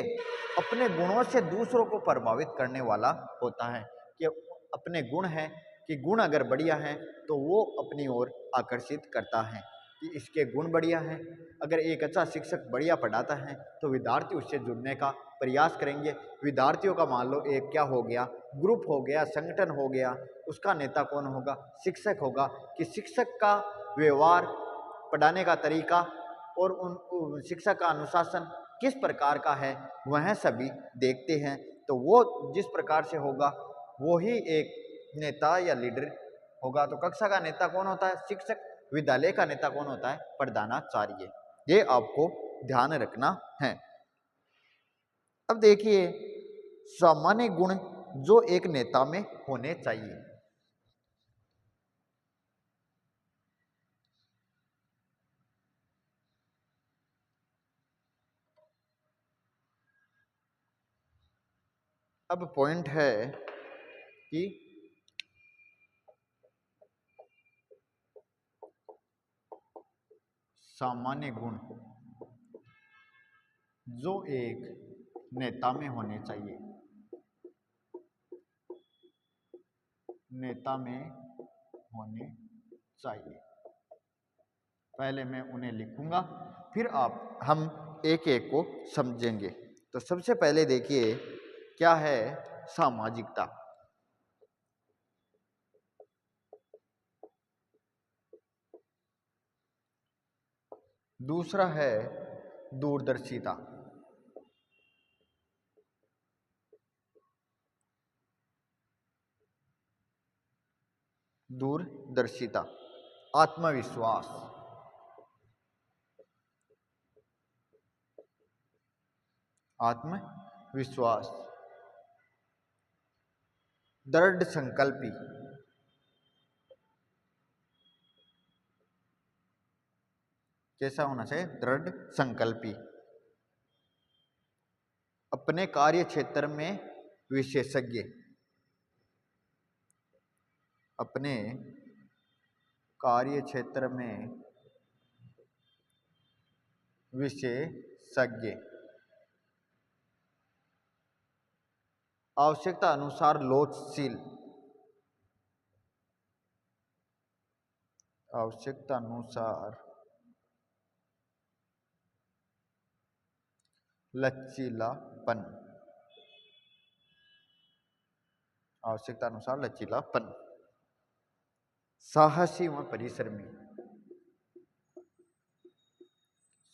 A: अपने गुणों से दूसरों को प्रभावित करने वाला होता है। कि अपने गुण हैं, कि गुण अगर बढ़िया है तो वो अपनी ओर आकर्षित करता है कि इसके गुण बढ़िया हैं। अगर एक अच्छा शिक्षक बढ़िया पढ़ाता है तो विद्यार्थी उससे जुड़ने का प्रयास करेंगे। विद्यार्थियों का मान लो एक क्या हो गया, ग्रुप हो गया, संगठन हो गया, उसका नेता कौन होगा, शिक्षक होगा। कि शिक्षक का व्यवहार, पढ़ाने का तरीका और उन शिक्षक का अनुशासन किस प्रकार का है वह सभी देखते हैं। तो वो जिस प्रकार से होगा वो ही एक नेता या लीडर होगा। तो कक्षा का नेता कौन होता है, शिक्षक। विद्यालय का नेता कौन होता है, प्रधानाचार्य। ये आपको ध्यान रखना है। अब देखिए सामान्य गुण जो एक नेता में होने चाहिए। अब पॉइंट है कि सामान्य गुण जो एक नेता में होने चाहिए, नेता में होने चाहिए। पहले मैं उन्हें लिखूंगा, फिर हम एक एक को समझेंगे। तो सबसे पहले देखिए क्या है, सामाजिकता। दूसरा है दूरदर्शिता। दूरदर्शिता। आत्मविश्वास। आत्मविश्वास। दृढ़ संकल्पी। कैसा होना चाहिए, दृढ़ संकल्पी। अपने कार्य क्षेत्र में विशेषज्ञ। अपने कार्य क्षेत्र में विशेषज्ञ। आवश्यकता अनुसार लोचशील। आवश्यकता अनुसार लचीलापन। आवश्यकता अनुसार लचीलापन। साहसी व परिश्रमी।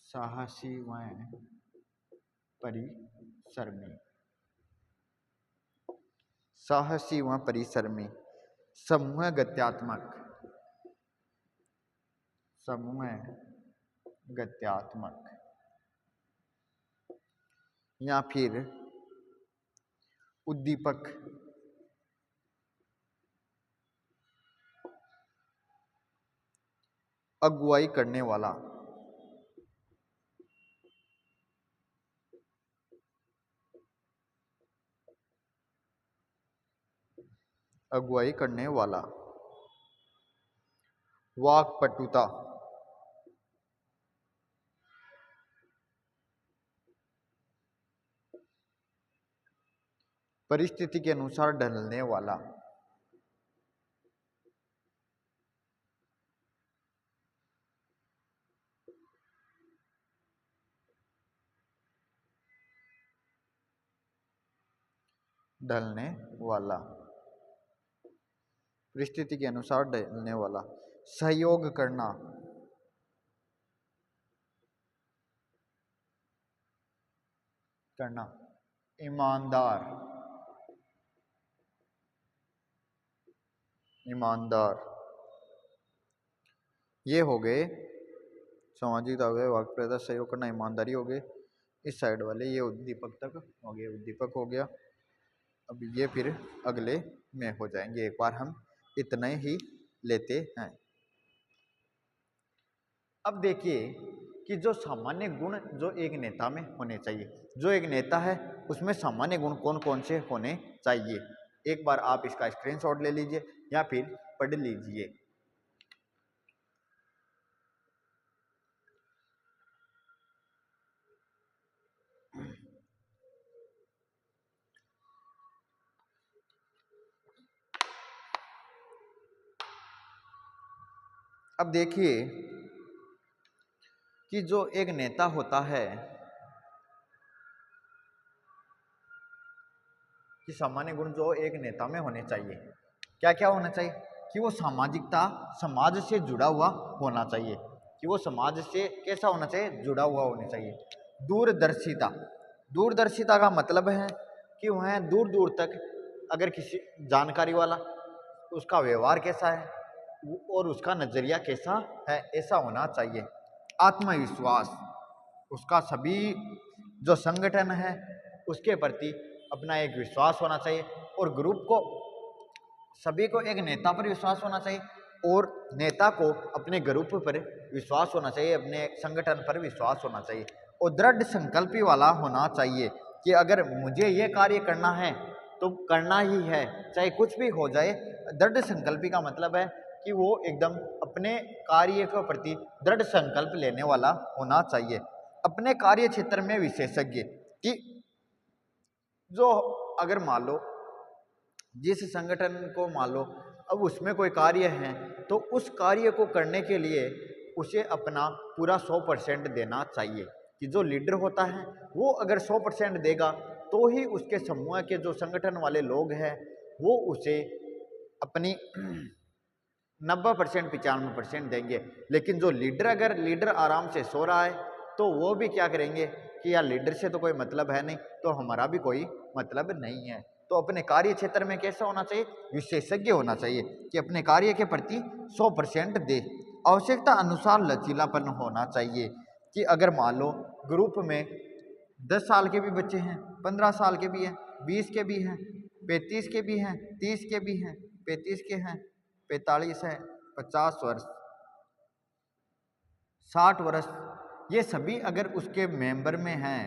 A: साहसी व परिश्रमी। साहसी व परिश्रमी। समूह गत्यात्मक। समूह गत्यात्मक या फिर उद्दीपक। अगुवाई करने वाला। अगुवाई करने वाला। वाक्पटुता। परिस्थिति के अनुसार ढलने वाला। ढलने वाला। परिस्थिति के अनुसार ढलने वाला। सहयोग करना। करना। ईमानदार। ईमानदार। ये हो गए सामाजिक हो गए, वाक्यप्रता, सहयोग करना, ईमानदारी हो गए। इस साइड वाले ये उद्दीपक तक हो गए, उद्दीपक हो गया। अब ये फिर अगले में हो जाएंगे, एक बार हम इतने ही लेते हैं। अब देखिए कि जो सामान्य गुण जो एक नेता में होने चाहिए, जो एक नेता है उसमें सामान्य गुण कौन कौन से होने चाहिए, एक बार आप इसका स्क्रीनशॉट ले लीजिए या फिर पढ़ लीजिए। अब देखिए कि जो एक नेता होता है कि सामान्य गुण जो एक नेता में होने चाहिए, क्या क्या होना चाहिए? कि वो सामाजिकता, समाज से जुड़ा हुआ होना चाहिए, कि वो समाज से कैसा होना चाहिए? जुड़ा हुआ होना चाहिए। दूरदर्शिता, दूरदर्शिता का मतलब है कि वह दूर दूर तक अगर किसी जानकारी वाला, उसका व्यवहार कैसा है और उसका नज़रिया कैसा है, ऐसा होना चाहिए। आत्मविश्वास, उसका सभी जो संगठन है उसके प्रति अपना एक विश्वास होना चाहिए, और ग्रुप को, सभी को एक नेता पर विश्वास होना चाहिए, और नेता को अपने ग्रुप पर विश्वास होना चाहिए, अपने संगठन पर विश्वास होना चाहिए, और दृढ़ संकल्पी वाला होना चाहिए कि अगर मुझे ये कार्य करना है तो करना ही है, चाहे कुछ भी हो जाए। दृढ़ संकल्पी का मतलब है कि वो एकदम अपने कार्य के प्रति दृढ़ संकल्प लेने वाला होना चाहिए। अपने कार्य क्षेत्र में विशेषज्ञ, कि जो अगर मान लो जिस संगठन को मान लो अब उसमें कोई कार्य है, तो उस कार्य को करने के लिए उसे अपना पूरा 100% देना चाहिए, कि जो लीडर होता है वो अगर 100% देगा तो ही उसके समूह के जो संगठन वाले लोग हैं वो उसे अपनी 90% 95% देंगे। लेकिन जो लीडर, अगर लीडर आराम से सो रहा है तो वो भी क्या करेंगे कि यार लीडर से तो कोई मतलब है नहीं, तो हमारा भी कोई मतलब नहीं है। तो अपने कार्य क्षेत्र में कैसा होना चाहिए? विशेषज्ञ होना चाहिए, कि अपने कार्य के प्रति 100% दे। आवश्यकता अनुसार लचीलापन होना चाहिए, कि अगर मान लो ग्रुप में 10 साल के भी बच्चे हैं, 15 साल के भी हैं, 20 के भी हैं, 35 के भी हैं, 30 के भी हैं, 35 के हैं, 45 है, 50 वर्ष, 60 वर्ष, ये सभी अगर उसके मेंबर में हैं,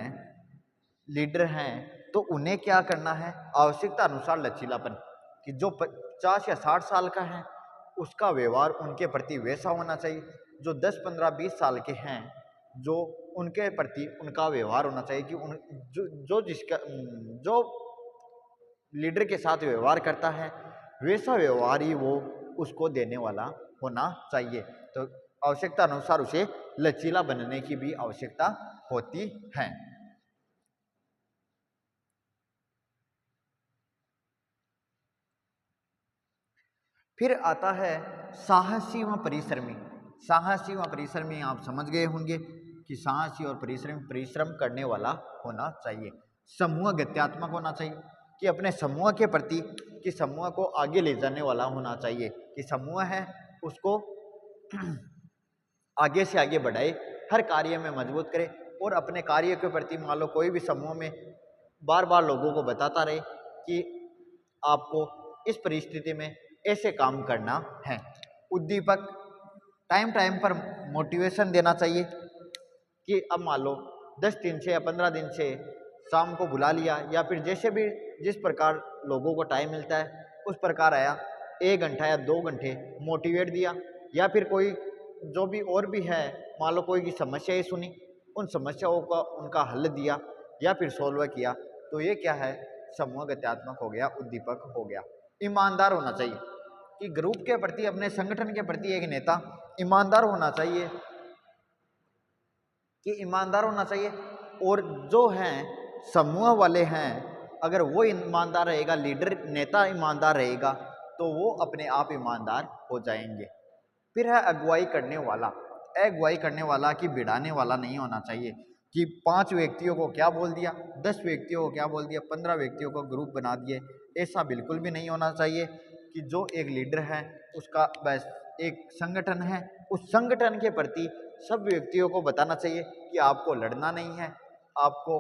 A: लीडर हैं, तो उन्हें क्या करना है? आवश्यकता अनुसार लचीलापन, कि जो 50 या 60 साल का है उसका व्यवहार उनके प्रति वैसा होना चाहिए, जो 10, 15, 20 साल के हैं जो उनके प्रति उनका व्यवहार होना चाहिए, कि उन जो लीडर के साथ व्यवहार करता है वैसा व्यवहार ही वो उसको देने वाला होना चाहिए। तो आवश्यकता अनुसार उसे लचीला बनने की भी आवश्यकता होती है। फिर आता है साहसी व परिश्रमी। साहसी व परिश्रमी आप समझ गए होंगे कि साहसी और परिश्रमी, परिश्रम करने वाला होना चाहिए। समूह गत्यात्मक होना चाहिए, कि अपने समूह के प्रति, कि समूह को आगे ले जाने वाला होना चाहिए, कि समूह है उसको आगे से आगे बढ़ाए, हर कार्य में मजबूत करे, और अपने कार्य के प्रति मान लो कोई भी समूह में बार बार लोगों को बताता रहे कि आपको इस परिस्थिति में ऐसे काम करना है। उद्दीपक, टाइम टाइम पर मोटिवेशन देना चाहिए, कि अब मान लो 10 दिन से या 15 दिन से शाम को बुला लिया, या फिर जैसे भी जिस प्रकार लोगों को टाइम मिलता है उस प्रकार आया, 1 घंटा या 2 घंटे मोटिवेट दिया, या फिर कोई जो भी और भी है, मान लो कोई की समस्या ही सुनी, उन समस्याओं का उनका हल दिया या फिर सोल्व किया, तो ये क्या है? समूह गत्यात्मक हो गया, उद्दीपक हो गया। ईमानदार होना चाहिए, कि ग्रुप के प्रति, अपने संगठन के प्रति एक नेता ईमानदार होना चाहिए, कि ईमानदार होना चाहिए, और जो हैं समूह वाले हैं अगर वो ईमानदार रहेगा, लीडर नेता ईमानदार रहेगा, तो वो अपने आप ईमानदार हो जाएंगे। फिर है अगुवाई करने वाला। अगुवाई करने वाला कि बिड़ाने वाला नहीं होना चाहिए, कि 5 व्यक्तियों को क्या बोल दिया, 10 व्यक्तियों को क्या बोल दिया, 15 व्यक्तियों को ग्रुप बना दिए, ऐसा बिल्कुल भी नहीं होना चाहिए। कि जो एक लीडर है उसका बस एक संगठन है, उस संगठन के प्रति सब व्यक्तियों को बताना चाहिए कि आपको लड़ना नहीं है, आपको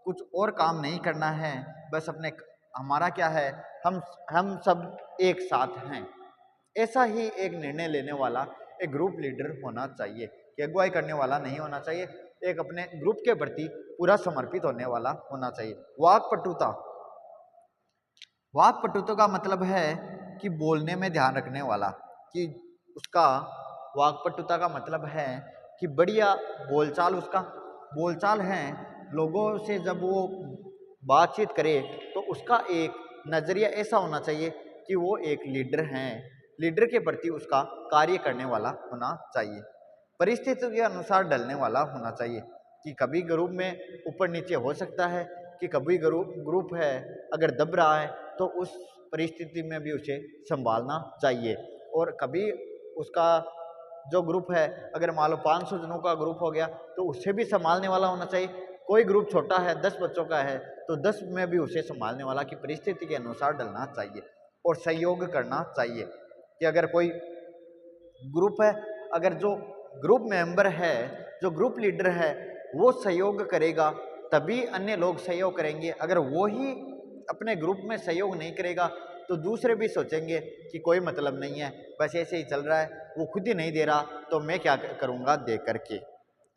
A: कुछ और काम नहीं करना है, बस अपने, हमारा क्या है, हम सब एक साथ हैं। ऐसा ही एक निर्णय लेने वाला एक ग्रुप लीडर होना चाहिए, कि अगुवाई करने वाला नहीं होना चाहिए, एक अपने ग्रुप के प्रति पूरा समर्पित होने वाला होना चाहिए। वाक्पटुता, वाक्पटुता का मतलब है कि बोलने में ध्यान रखने वाला, कि उसका वाक्पटुता का मतलब है कि बढ़िया बोलचाल, उसका बोलचाल है, लोगों से जब वो बातचीत करे तो उसका एक नज़रिया ऐसा होना चाहिए कि वो एक लीडर हैं, लीडर के प्रति उसका कार्य करने वाला होना चाहिए। परिस्थितियों के अनुसार ढलने वाला होना चाहिए, कि कभी ग्रुप में ऊपर नीचे हो सकता है, कि कभी ग्रुप है अगर दब रहा है तो उस परिस्थिति में भी उसे संभालना चाहिए। और कभी उसका जो ग्रुप है अगर मान लो 500 जनों का ग्रुप हो गया तो उसे भी संभालने वाला होना चाहिए। कोई ग्रुप छोटा है 10 बच्चों का है तो 10 में भी उसे संभालने वाला की परिस्थिति के अनुसार डलना चाहिए और सहयोग करना चाहिए। कि अगर कोई ग्रुप है, अगर जो ग्रुप मेंबर है, जो ग्रुप लीडर है वो सहयोग करेगा तभी अन्य लोग सहयोग करेंगे। अगर वो ही अपने ग्रुप में सहयोग नहीं करेगा तो दूसरे भी सोचेंगे कि कोई मतलब नहीं है, बस ऐसे ही चल रहा है, वो खुद ही नहीं दे रहा तो मैं क्या करूँगा दे करके।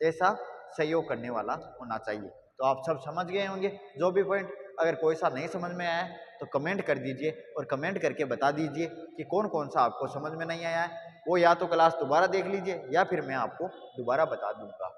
A: ऐसा सहयोग करने वाला होना चाहिए। तो आप सब समझ गए होंगे जो भी पॉइंट। अगर कोई सा नहीं समझ में आया है तो कमेंट कर दीजिए और कमेंट करके बता दीजिए कि कौन कौन सा आपको समझ में नहीं आया है। वो या तो क्लास दोबारा देख लीजिए या फिर मैं आपको दोबारा बता दूंगा।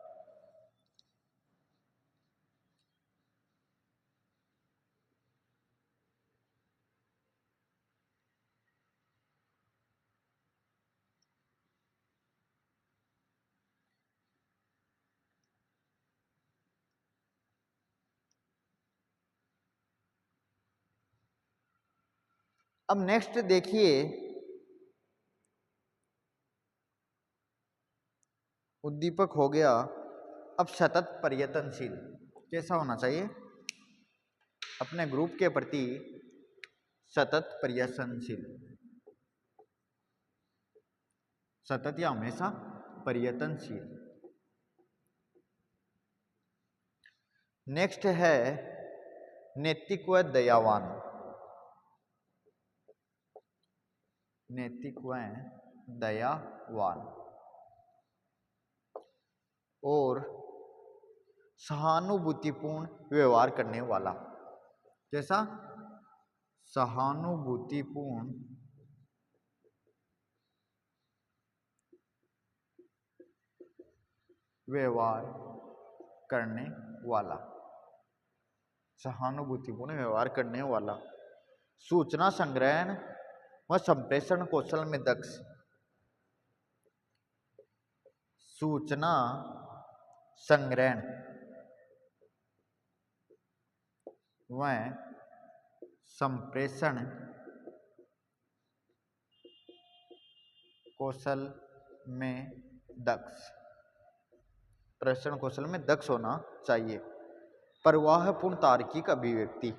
A: अब नेक्स्ट देखिए, उद्दीपक हो गया। अब सतत प्रयत्नशील कैसा होना चाहिए? अपने ग्रुप के प्रति सतत प्रयत्नशील, सतत या हमेशा प्रयत्नशील। नेक्स्ट है नैतिक व दयावान, नैतिक व दयावान और सहानुभूतिपूर्ण व्यवहार करने वाला। कैसा? सहानुभूतिपूर्ण व्यवहार करने वाला, सहानुभूतिपूर्ण व्यवहार करने वाला। सूचना संग्रहण व संप्रेषण कौशल में दक्ष, सूचना संग्रहण व संप्रेषण कौशल में दक्ष, प्रेषण कौशल में दक्ष होना चाहिए। प्रवाहपूर्ण तार्किक अभिव्यक्ति,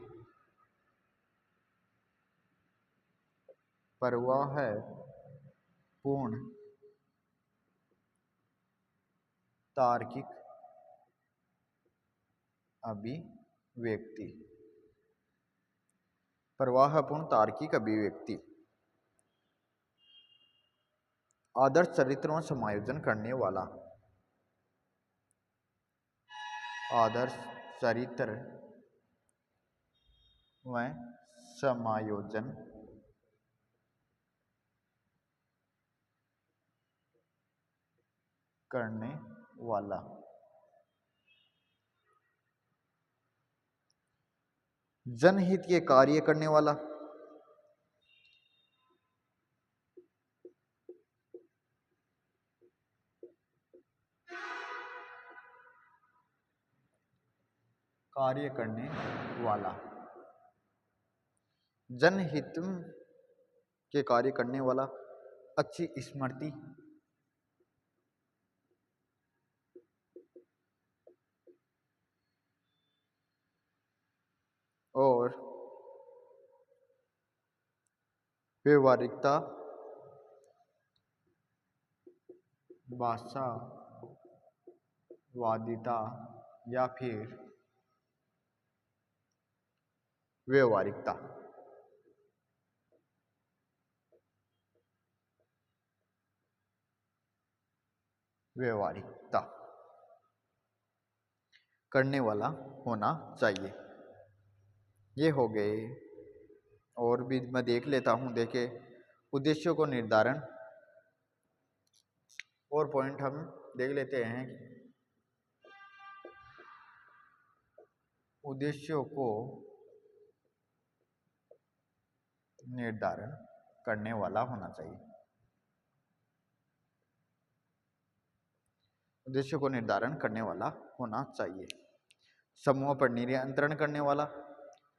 A: प्रवाहपूर्ण तार्किक अभिव्यक्ति, प्रवाहपूर्ण तार्किक अभिव्यक्ति। आदर्श चरित्र में समायोजन करने वाला, आदर्श चरित्र व समायोजन करने वाला। जनहित के कार्य करने वाला, कार्य करने वाला, जनहित के कार्य करने वाला। अच्छी स्मृति, और व्यवहारिकता, भाषावादिता या फिर व्यवहारिकता, व्यवहारिकता करने वाला होना चाहिए। ये हो गए। और भी मैं देख लेता हूँ। देखे उद्देश्यों को निर्धारण, और पॉइंट हम देख लेते हैं। उद्देश्यों को निर्धारण करने वाला होना चाहिए, उद्देश्य को निर्धारण करने वाला होना चाहिए। समूह पर नियंत्रण करने वाला।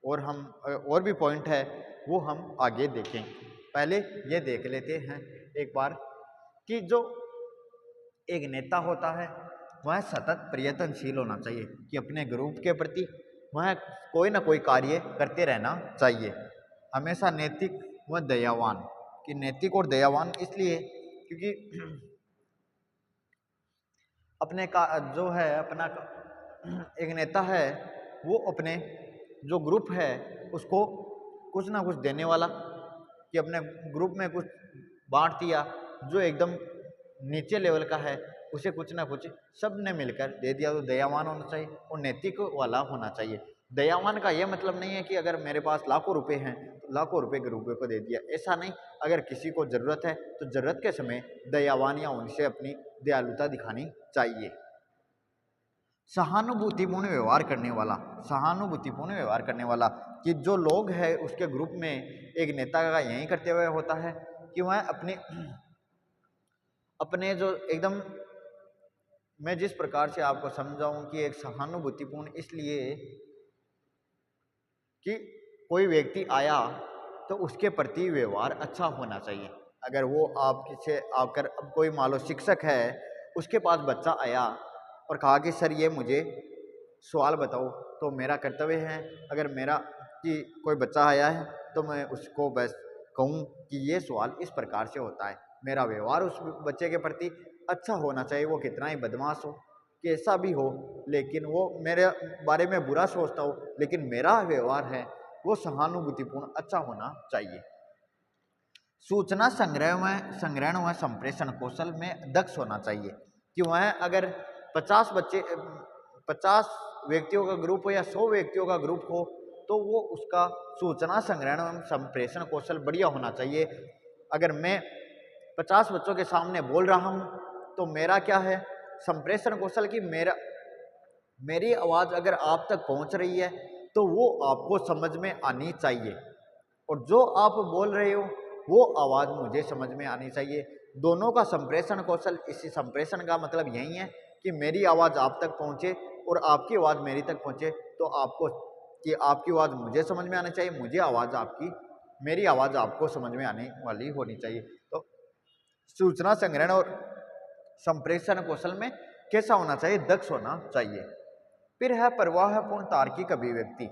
A: और हम और भी पॉइंट है वो हम आगे देखें। पहले ये देख लेते हैं एक बार कि जो एक नेता होता है वह सतत प्रयत्नशील होना चाहिए कि अपने ग्रुप के प्रति वह कोई ना कोई कार्य करते रहना चाहिए। हमेशा नैतिक व दयावान, कि नैतिक और दयावान इसलिए क्योंकि अपने का जो है अपना एक नेता है वो अपने जो ग्रुप है उसको कुछ ना कुछ देने वाला, कि अपने ग्रुप में कुछ बांट दिया जो एकदम नीचे लेवल का है उसे कुछ ना कुछ सब ने मिलकर दे दिया, तो दयावान होना चाहिए और नैतिक वाला होना चाहिए। दयावान का यह मतलब नहीं है कि अगर मेरे पास लाखों रुपए हैं तो लाखों रुपए ग्रुप को दे दिया, ऐसा नहीं। अगर किसी को जरूरत है तो जरूरत के समय दयावान या उनसे अपनी दयालुता दिखानी चाहिए। सहानुभूतिपूर्ण व्यवहार करने वाला, सहानुभूतिपूर्ण व्यवहार करने वाला कि जो लोग हैं उसके ग्रुप में एक नेता का यही करते हुए होता है कि वह अपने अपने जो एकदम, मैं जिस प्रकार से आपको समझाऊं कि एक सहानुभूतिपूर्ण इसलिए कि कोई व्यक्ति आया तो उसके प्रति व्यवहार अच्छा होना चाहिए। अगर वो आपसे आकर, अब कोई मान लो शिक्षक है उसके पास बच्चा आया और कहा कि सर ये मुझे सवाल बताओ, तो मेरा कर्तव्य है अगर मेरा कि कोई बच्चा आया है तो मैं उसको बस कहूँ कि ये सवाल इस प्रकार से होता है। मेरा व्यवहार उस बच्चे के प्रति अच्छा होना चाहिए, वो कितना ही बदमाश हो, कैसा भी हो, लेकिन वो मेरे बारे में बुरा सोचता हो, लेकिन मेरा व्यवहार है वो सहानुभूतिपूर्ण अच्छा होना चाहिए। सूचना संग्रहण व संप्रेषण कौशल में दक्ष होना चाहिए कि वह अगर 50 व्यक्तियों का ग्रुप हो या 100 व्यक्तियों का ग्रुप हो तो वो उसका सूचना संग्रहण एवं संप्रेषण कौशल बढ़िया होना चाहिए। अगर मैं 50 बच्चों के सामने बोल रहा हूँ तो मेरा क्या है संप्रेषण कौशल, की मेरी आवाज़ अगर आप तक पहुँच रही है तो वो आपको समझ में आनी चाहिए, और जो आप बोल रहे हो वो आवाज़ मुझे समझ में आनी चाहिए। दोनों का संप्रेषण कौशल, इसी संप्रेषण का मतलब यही है कि मेरी आवाज़ आप तक पहुँचे और आपकी आवाज़ मेरी तक पहुँचे, तो आपको कि आपकी आवाज़ मुझे समझ में आनी चाहिए, मुझे आवाज़ आपकी, मेरी आवाज़ आपको समझ में आने वाली होनी चाहिए। तो सूचना संग्रहण और संप्रेषण कौशल में कैसा होना चाहिए, दक्ष होना चाहिए। फिर है प्रवाहपूर्ण तार्किक अभिव्यक्ति,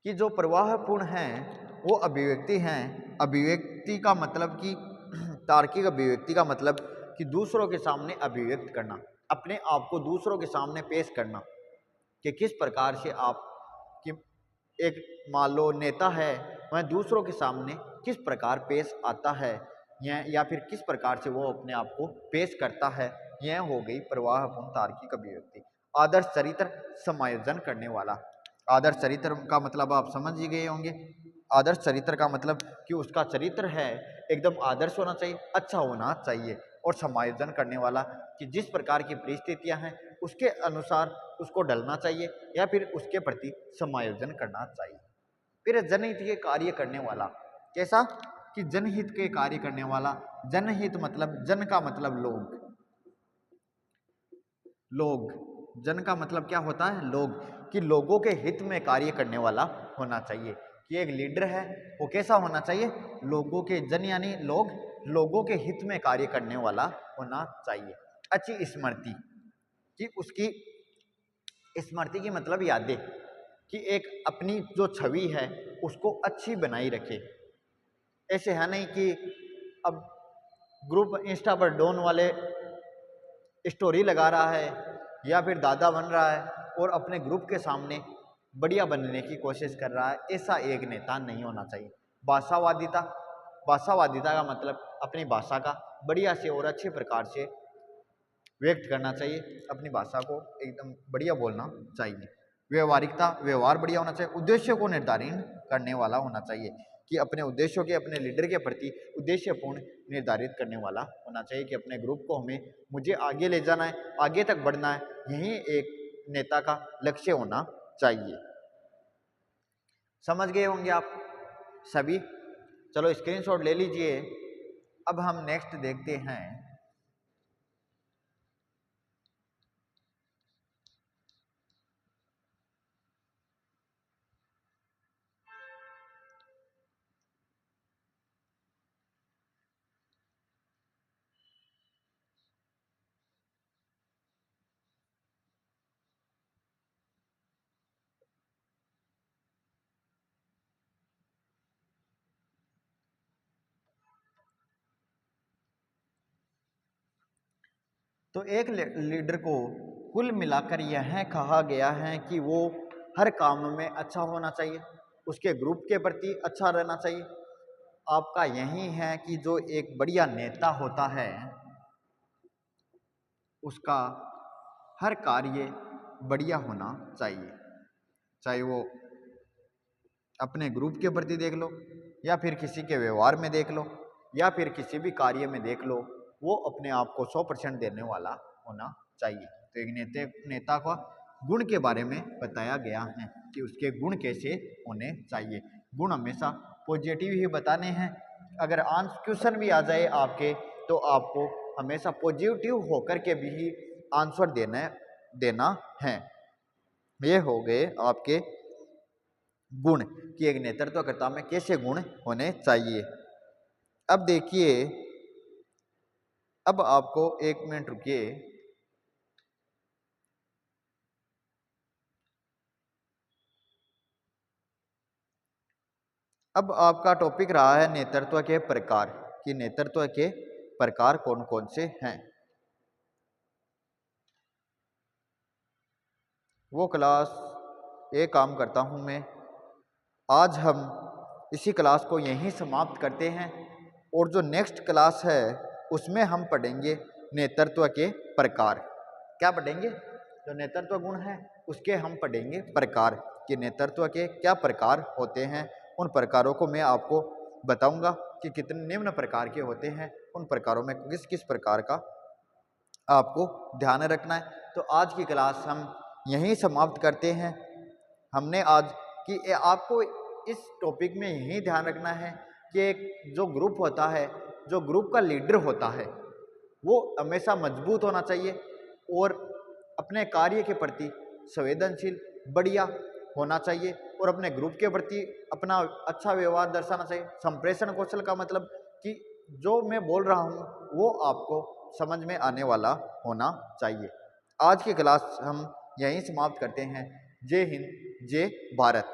A: कि जो प्रवाहपूर्ण हैं वो अभिव्यक्ति हैं। अभिव्यक्ति का मतलब कि तार्किक अभिव्यक्ति का मतलब कि दूसरों के सामने अभिव्यक्त करना, अपने आप को दूसरों के सामने पेश करना, कि किस प्रकार से आप कि एक मान लो नेता है वह दूसरों के सामने किस प्रकार पेश आता है या फिर किस प्रकार से वो अपने आप को पेश करता है, यह हो गई प्रवाहपूर्ण तार्किक अभिव्यक्ति। आदर्श चरित्र समायोजन करने वाला, आदर्श चरित्र का मतलब आप समझ ही गए होंगे। आदर्श चरित्र का मतलब कि उसका चरित्र है एकदम आदर्श होना चाहिए, अच्छा होना चाहिए, और समायोजन करने वाला कि जिस प्रकार की परिस्थितियां हैं उसके अनुसार उसको ढलना चाहिए या फिर उसके प्रति समायोजन करना चाहिए। फिर जनहित के कार्य करने वाला, कैसा कि जनहित के कार्य करने वाला। जनहित मतलब जन का मतलब लोग, लोग जन का मतलब क्या होता है, लोग, कि लोगों के हित में कार्य करने वाला होना चाहिए। कि एक लीडर है वो कैसा होना चाहिए, लोगों के, जन यानी लोग, लोगों के हित में कार्य करने वाला होना चाहिए। अच्छी स्मृति, कि उसकी स्मृति की मतलब यादें, कि एक अपनी जो छवि है उसको अच्छी बनाई रखे। ऐसे है नहीं कि अब ग्रुप इंस्टा पर डॉन वाले स्टोरी लगा रहा है या फिर दादा बन रहा है और अपने ग्रुप के सामने बढ़िया बनने की कोशिश कर रहा है, ऐसा एक नेता नहीं होना चाहिए। भाषावादिता, भाषावादिता का मतलब अपनी भाषा का बढ़िया से और अच्छे प्रकार से व्यक्त करना चाहिए, अपनी भाषा को एकदम बढ़िया बोलना चाहिए। व्यवहारिकता, व्यवहार बढ़िया होना चाहिए। उद्देश्य को निर्धारित करने वाला होना चाहिए, कि अपने उद्देश्यों के, अपने लीडर के प्रति उद्देश्यपूर्ण निर्धारित करने वाला होना चाहिए, कि अपने ग्रुप को मुझे आगे ले जाना है, आगे तक बढ़ना है, यही एक नेता का लक्ष्य होना चाहिए। समझ गए होंगे आप सभी। चलो स्क्रीनशॉट ले लीजिए। अब हम नेक्स्ट देखते हैं तो एक लीडर को कुल मिलाकर यह कहा गया है कि वो हर काम में अच्छा होना चाहिए, उसके ग्रुप के प्रति अच्छा रहना चाहिए। आपका यही है कि जो एक बढ़िया नेता होता है उसका हर कार्य बढ़िया होना चाहिए, चाहे वो अपने ग्रुप के प्रति देख लो, या फिर किसी के व्यवहार में देख लो, या फिर किसी भी कार्य में देख लो, वो अपने आप को 100% देने वाला होना चाहिए। तो एक नेता का गुण के बारे में बताया गया है कि उसके गुण कैसे होने चाहिए। गुण हमेशा पॉजिटिव ही बताने हैं। अगर क्वेश्चन भी आ जाए आपके, तो आपको हमेशा पॉजिटिव होकर के भी आंसर देना है। ये हो गए आपके गुण कि एक नेतृत्वकर्ता में कैसे गुण होने चाहिए। अब देखिए, अब आपको 1 मिनट रुकिए। अब आपका टॉपिक रहा है नेतृत्व के प्रकार, कि नेतृत्व के प्रकार कौन कौन से हैं। वो क्लास एक काम करता हूं मैं, आज हम इसी क्लास को यहीं समाप्त करते हैं, और जो नेक्स्ट क्लास है उसमें हम पढ़ेंगे नेतृत्व के प्रकार। क्या पढ़ेंगे? जो नेतृत्व गुण है उसके हम पढ़ेंगे प्रकार, कि नेतृत्व के क्या प्रकार होते हैं। उन प्रकारों को मैं आपको बताऊंगा कि कितने निम्न प्रकार के होते हैं, उन प्रकारों में किस किस प्रकार का आपको ध्यान रखना है। तो आज की क्लास हम यहीं समाप्त करते हैं। हमने आज कि आपको इस टॉपिक में यही ध्यान रखना है कि एक जो ग्रुप होता है, जो ग्रुप का लीडर होता है, वो हमेशा मजबूत होना चाहिए और अपने कार्य के प्रति संवेदनशील बढ़िया होना चाहिए, और अपने ग्रुप के प्रति अपना अच्छा व्यवहार दर्शाना चाहिए। संप्रेषण कौशल का मतलब कि जो मैं बोल रहा हूँ वो आपको समझ में आने वाला होना चाहिए। आज की क्लास हम यहीं समाप्त करते हैं। जय हिंद, जय भारत।